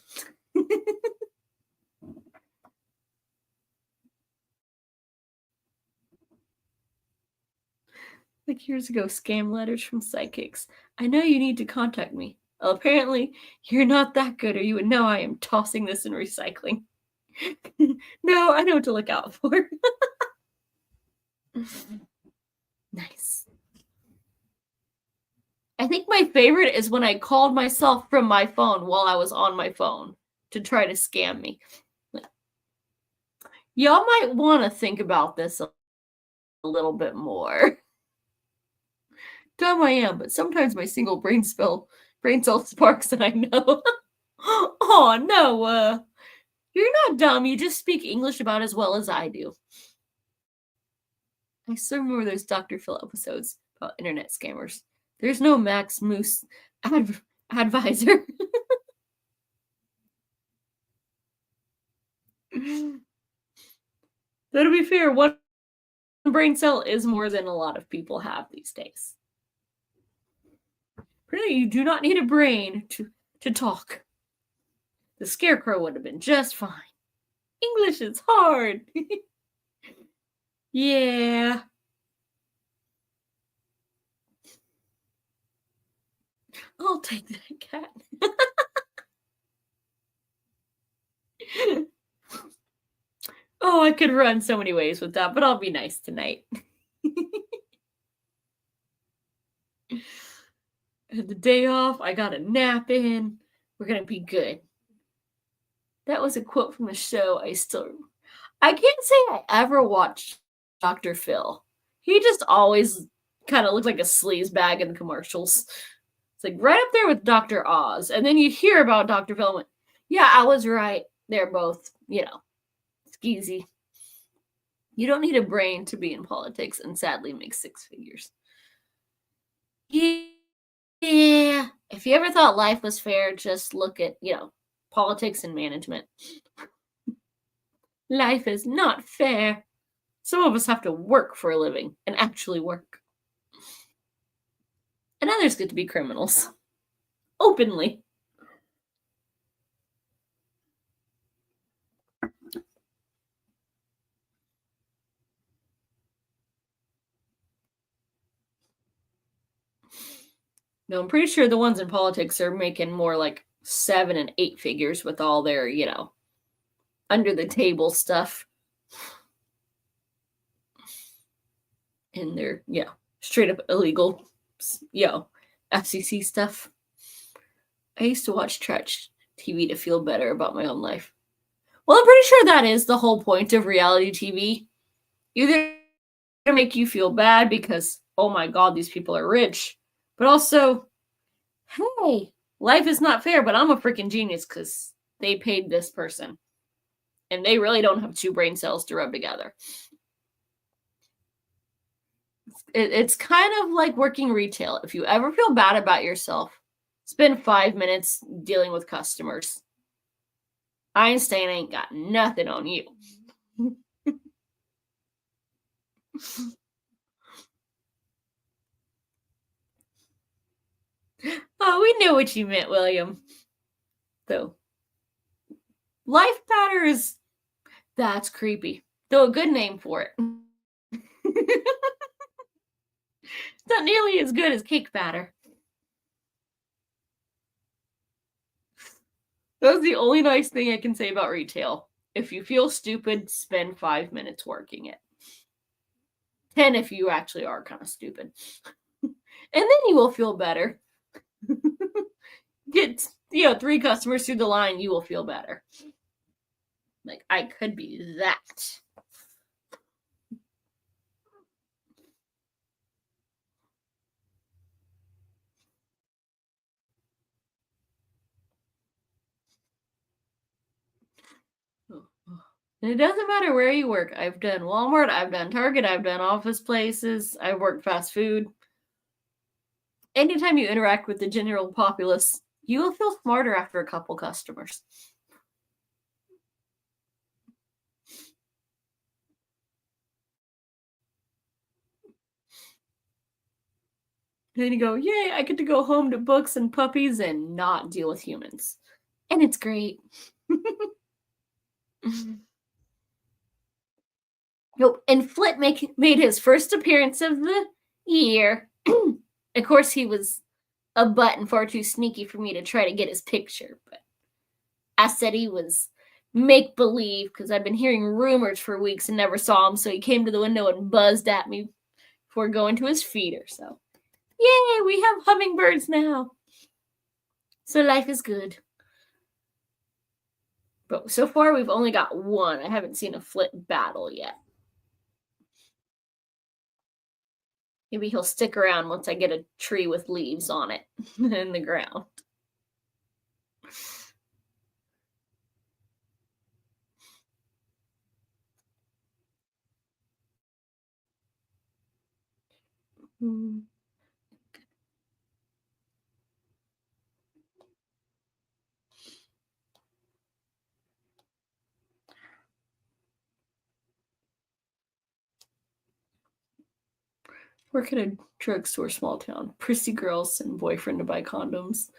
Like years ago, scam letters from psychics. I know you need to contact me. Well, apparently, you're not that good, or you would know I am tossing this in recycling. No, I know what to look out for. Nice. I think my favorite is when I called myself from my phone while I was on my phone to try to scam me. Y'all might want to think about this a little bit more. Dumb I am, but sometimes my single brain cell sparks and I know. Oh, no, you're not dumb. You just speak English about as well as I do. I still remember those Dr. Phil episodes about internet scammers. There's no Max Moose advisor. Though to be fair, one brain cell is more than a lot of people have these days. Really, you do not need a brain to talk. The Scarecrow would have been just fine. English is hard. Yeah. I'll take that cat. Oh, I could run so many ways with that, but I'll be nice tonight. I had the day off. I got a nap in. We're gonna be good. That was a quote from a show I can't say I ever watched Dr. Phil. He just always kind of looked like a sleaze bag in the commercials. It's like right up there with Dr. Oz. And then you hear about Dr. Phil and went, yeah, I was right. They're both, skeezy. You don't need a brain to be in politics and sadly make six figures. Yeah. If you ever thought life was fair, just look at, politics and management. Life is not fair. Some of us have to work for a living and actually work. And others get to be criminals. Openly. No, I'm pretty sure the ones in politics are making more like 7 and 8 figures with all their, under the table stuff. And their, straight up illegal, FCC stuff. I used to watch trash TV to feel better about my own life. Well, I'm pretty sure that is the whole point of reality TV. Either to make you feel bad because, oh my god, these people are rich, but also, hey, life is not fair, but I'm a freaking genius because they paid this person. And they really don't have 2 brain cells to rub together. It's kind of like working retail. If you ever feel bad about yourself, spend 5 minutes dealing with customers. Einstein ain't got nothing on you. Oh, we knew what you meant, William. Though, life batter that's creepy. Though a good name for it. Not nearly as good as cake batter. That's the only nice thing I can say about retail. If you feel stupid, spend 5 minutes working it. 10 if you actually are kind of stupid. And then you will feel better. Get 3 customers through the line, you will feel better. Like, I could be that. And it doesn't matter where you work. I've done Walmart, I've done Target, I've done office places, I've worked fast food. Anytime you interact with the general populace, you will feel smarter after a couple customers. And then you go, yay, I get to go home to books and puppies and not deal with humans. And it's great. Nope. And Flit made his first appearance of the year. Of course, he was a button far too sneaky for me to try to get his picture, but I said he was make believe because I've been hearing rumors for weeks and never saw him, so he came to the window and buzzed at me before going to his feeder. So, yay, we have hummingbirds now. So life is good. But so far, we've only got one. I haven't seen a Flit battle yet. Maybe he'll stick around once I get a tree with leaves on it in the ground. Work at a drugstore, small town. Prissy girls send boyfriend to buy condoms.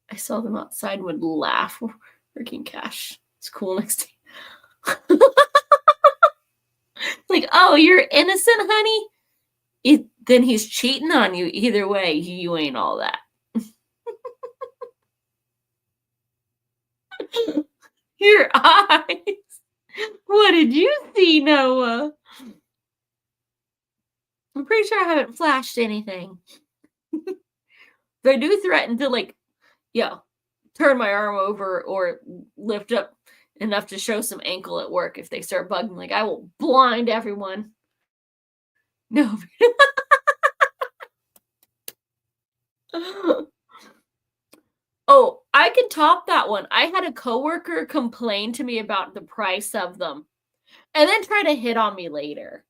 I saw them outside and would laugh. Working cash. It's cool next day. Like, oh, you're innocent, honey? Then he's cheating on you. Either way, you ain't all that. Your eyes. What did you see, Noah? I'm pretty sure I haven't flashed anything. They do threaten to, like, turn my arm over or lift up enough to show some ankle at work if they start bugging. Like, I will blind everyone. No. Oh, I can top that one. I had a coworker complain to me about the price of them and then try to hit on me later.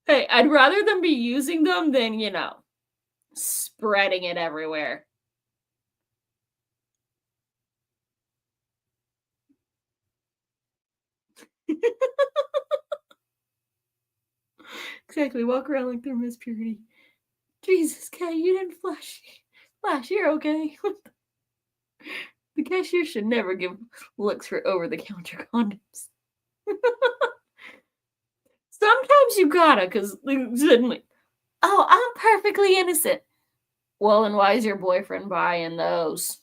Hey, I'd rather them be using them than, spreading it everywhere. Exactly. Walk around like they're Miss Purity. Jesus, Kay, you didn't flash. Flash, you're okay. The cashier should never give looks for over-the-counter condoms. Sometimes you gotta, because suddenly, oh, I'm perfectly innocent. Well, and why is your boyfriend buying those?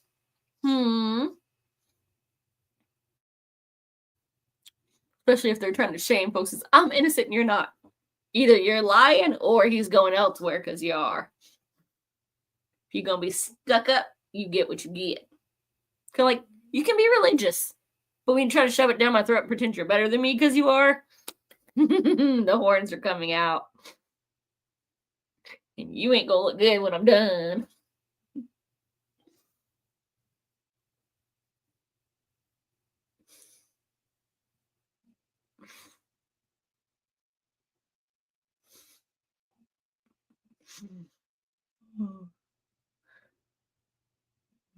Especially if they're trying to shame folks as I'm innocent and you're not. Either you're lying or he's going elsewhere because you are. If you're gonna be stuck up, you get what you get. Cause like you can be religious, but when you try to shove it down my throat and pretend you're better than me because you are, the horns are coming out. And you ain't gonna look good when I'm done.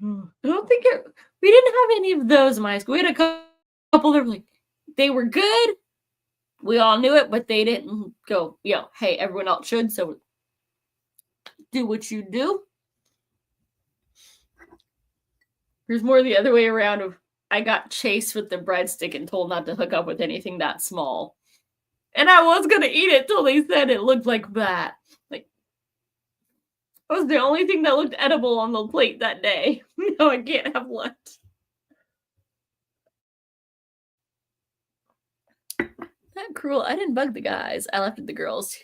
I don't think we didn't have any of those in my school. We had a couple that were like, they were good. We all knew it, but they didn't go, hey, everyone else should, so do what you do. There's more the other way around of I got chased with the breadstick and told not to hook up with anything that small. And I was going to eat it till they said it looked like that. Like, that was the only thing that looked edible on the plate that day. No, I can't have lunch. That cruel. I didn't bug the guys. I left at the girls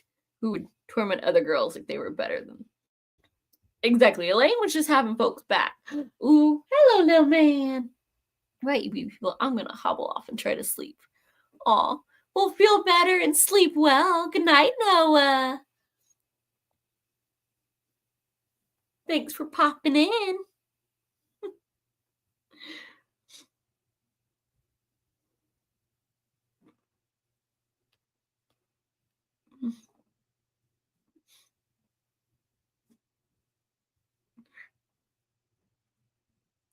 who would torment other girls like they were better than them. Exactly. Elaine was just having folks back. Ooh, hello, little man. Right, you people. I'm going to hobble off and try to sleep. Aw, we'll feel better and sleep well. Good night, Noah. Thanks for popping in.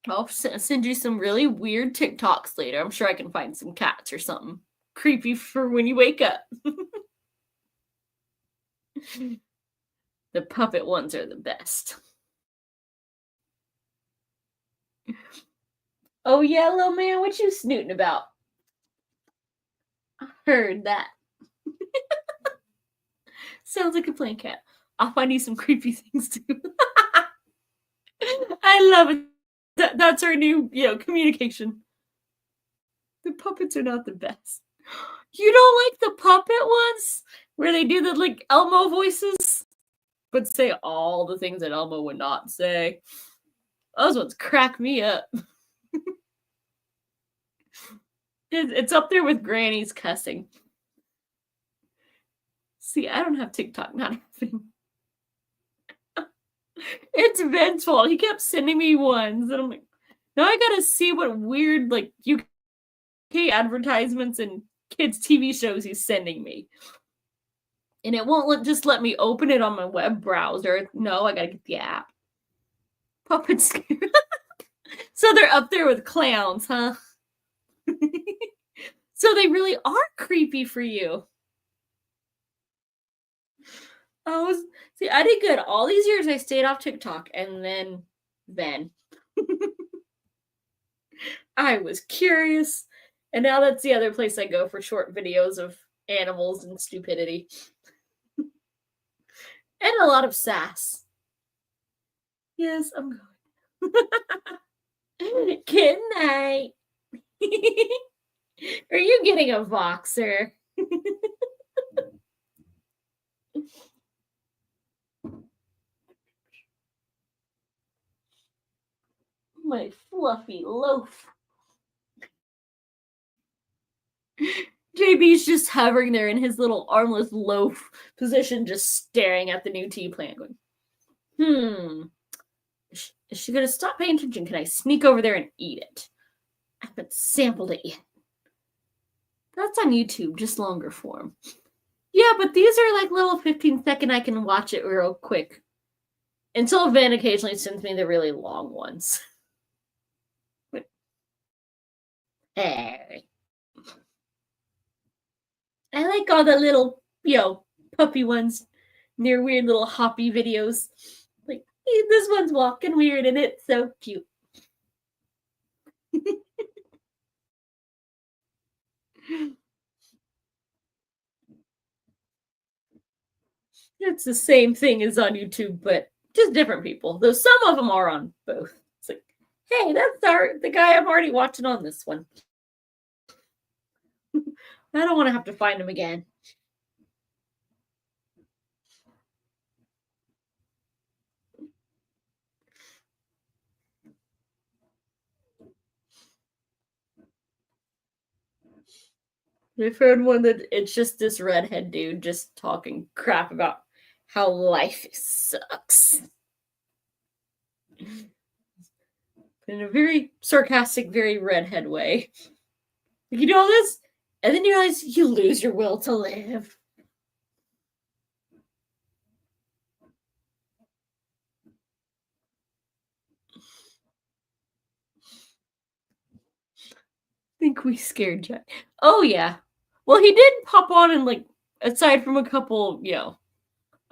I'll send you some really weird TikToks later. I'm sure I can find some cats or something creepy for when you wake up. The puppet ones are the best. Oh yeah, little man, what you snooting about? I heard that. Sounds like a plain cat. I'll find you some creepy things too. I love it. That's our new, communication. The puppets are not the best. You don't like the puppet ones where they do the like Elmo voices, but say all the things that Elmo would not say. Those ones crack me up. It's up there with Granny's cussing. See, I don't have TikTok, not having. It's Ben's fault. He kept sending me ones, and I'm like, now I gotta see what weird like UK advertisements and kids TV shows he's sending me. And it won't just let me open it on my web browser. No, I gotta get the app. Puppet scare. So they're up there with clowns, huh? So they really are creepy for you. See, I did good. All these years I stayed off TikTok, and then I was curious, and now that's the other place I go for short videos of animals and stupidity. And a lot of sass. Yes, I'm going. Good night. Are you getting a Voxer? My fluffy loaf. JB's just hovering there in his little armless loaf position, just staring at the new tea plant, going, is she gonna stop paying attention? Can I sneak over there and eat it? I haven't sampled it yet. That's on YouTube, just longer form. Yeah, but these are like little 15-second, I can watch it real quick. Until Van occasionally sends me the really long ones. Hey. I like all the little, puppy ones. Their weird little hoppy videos. Like, hey, this one's walking weird and it's so cute. It's the same thing as on YouTube, but just different people. Though some of them are on both. It's like, hey, that's the guy I'm already watching on this one. I don't want to have to find him again. I found one that it's just this redhead dude just talking crap about how life sucks. In a very sarcastic, very redhead way. You do all this, and then you realize you lose your will to live. I think we scared Jack. Oh, yeah. Well, he did pop on and, like, aside from a couple,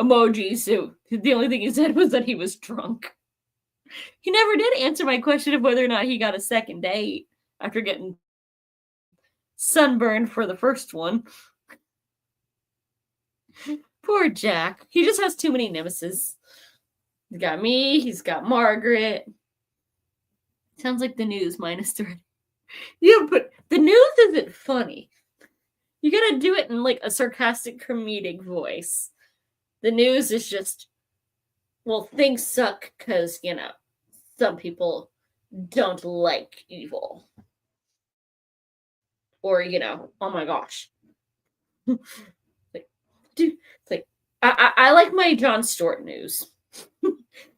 emojis, so the only thing he said was that he was drunk. He never did answer my question of whether or not he got a second date after getting sunburned for the first one. Poor Jack. He just has too many nemesis. He's got me, he's got Margaret. Sounds like the news minus the red. Yeah, but the news isn't funny. You gotta do it in like a sarcastic comedic voice. The news is just, well, things suck because, some people don't like evil. Or, oh my gosh. Like, dude, it's like, I like my Jon Stewart news.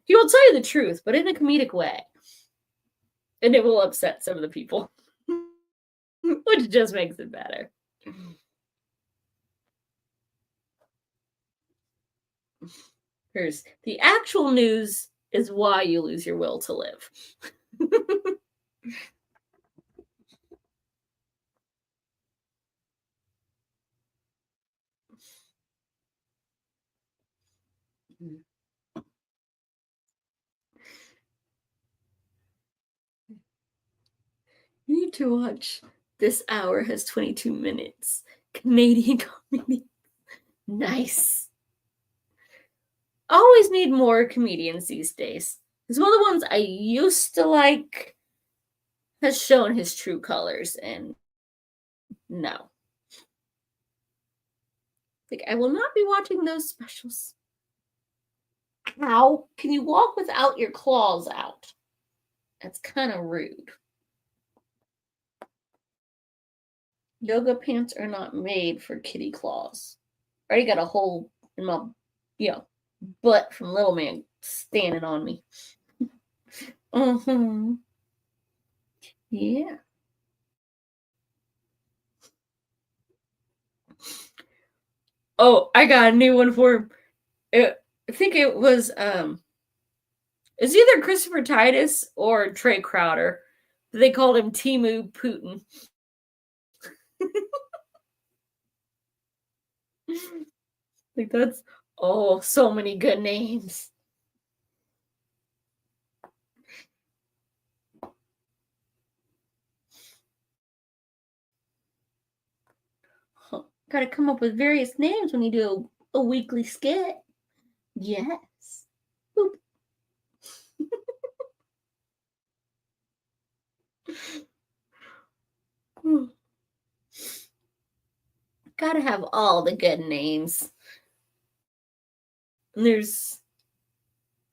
He will tell you the truth, but in a comedic way. And it will upset some of the people. Which just makes it better. Here's the actual news is why you lose your will to live. You need to watch This Hour Has 22 Minutes. Canadian comedy. Nice. Always need more comedians these days. Because one of the ones I used to like has shown his true colors, and no. Like, I will not be watching those specials. How can you walk without your claws out? That's kind of rude. Yoga pants are not made for kitty claws. I already got a hole in my, butt from little man standing on me. Yeah. Oh, I got a new one for him. I think it was it's either Christopher Titus or Trey Crowder. They called him Timu Putin. Like, that's so many good names. Gotta come up with various names when you do a weekly skit. Yes. Boop. Gotta have all the good names. And there's,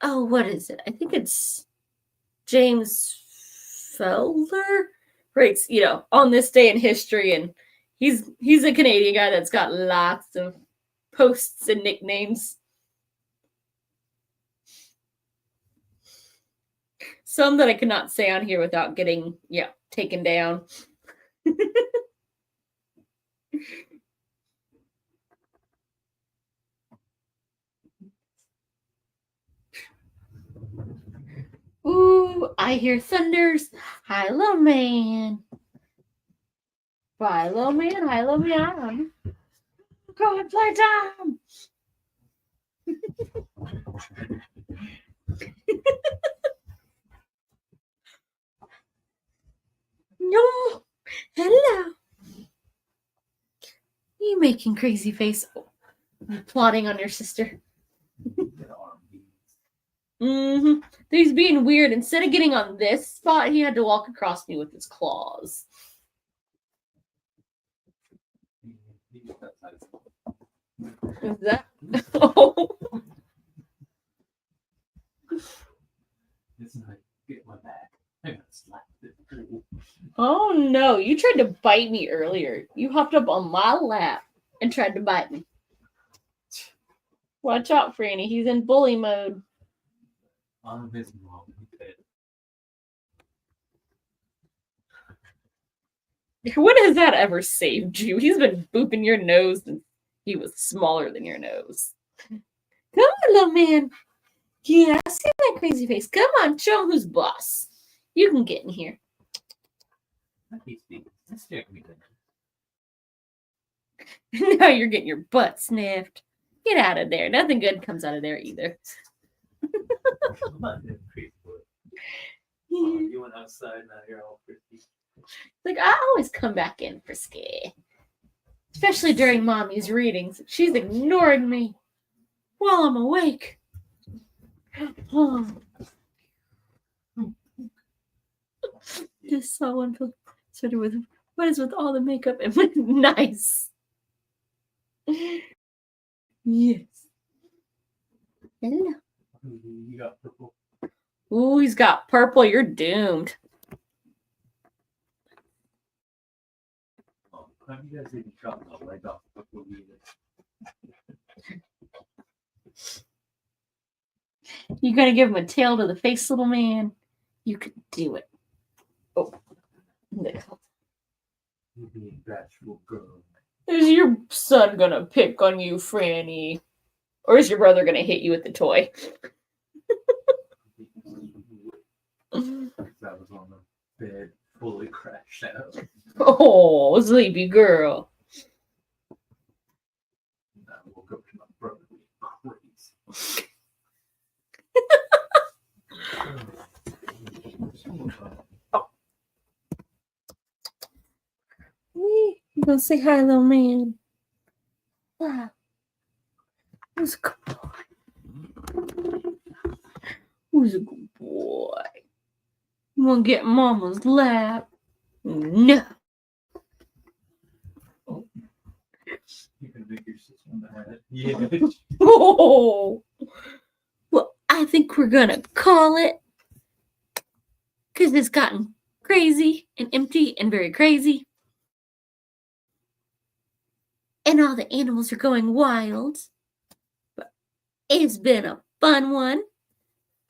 oh, what is it? I think it's James Felder writes, on this day in history, and he's a Canadian guy that's got lots of posts and nicknames. Some that I could not say on here without getting, taken down. Ooh, I hear thunders. Hi, little man. Bye, little man. Hi, little man. Go and play time. No. Hello. You making crazy face. Plotting on your sister. Mm-hmm. He's being weird. Instead of getting on this spot, he had to walk across me with his claws. Is that? Oh. Get my back. I got slapped. Oh no, you tried to bite me earlier. You hopped up on my lap and tried to bite me. Watch out, Franny. He's in bully mode. I'm his mom. When has that ever saved you? He's been booping your nose since he was smaller than your nose. Come on, little man. Yeah, I see that crazy face. Come on, show him who's boss. You can get in here. Now you're getting your butt sniffed. Get out of there. Nothing good comes out of there either. You went outside, now you're all pretty. Like, I always come back in for scare. Especially during Mommy's readings. She's ignoring me while I'm awake. Oh. Just saw one sweater with what is with all the makeup and nice. Yes. Hello. You got purple. Ooh, he's got purple. You're doomed. Have you guys even chopped the leg off purple either? You gonna give him a tail to the face, little man? You could do it. Oh. You being bashful girl. Is your son gonna pick on you, Franny? Or is your brother gonna hit you with the toy? That was on the bed, fully crashed out. Oh, sleepy girl. I woke up to my brother being crazy. You gonna say hi, little man? Wow. Who's a good boy? Who's a good boy? You wanna get in Mama's lap? No. You can make your sister on the head. Yeah. Oh. Well, I think we're gonna call it. Because it's gotten crazy and empty and very crazy. And all the animals are going wild. But it's been a fun one.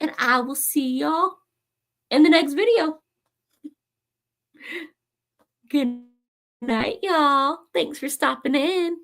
And I will see y'all in the next video. Good night, y'all. Thanks for stopping in.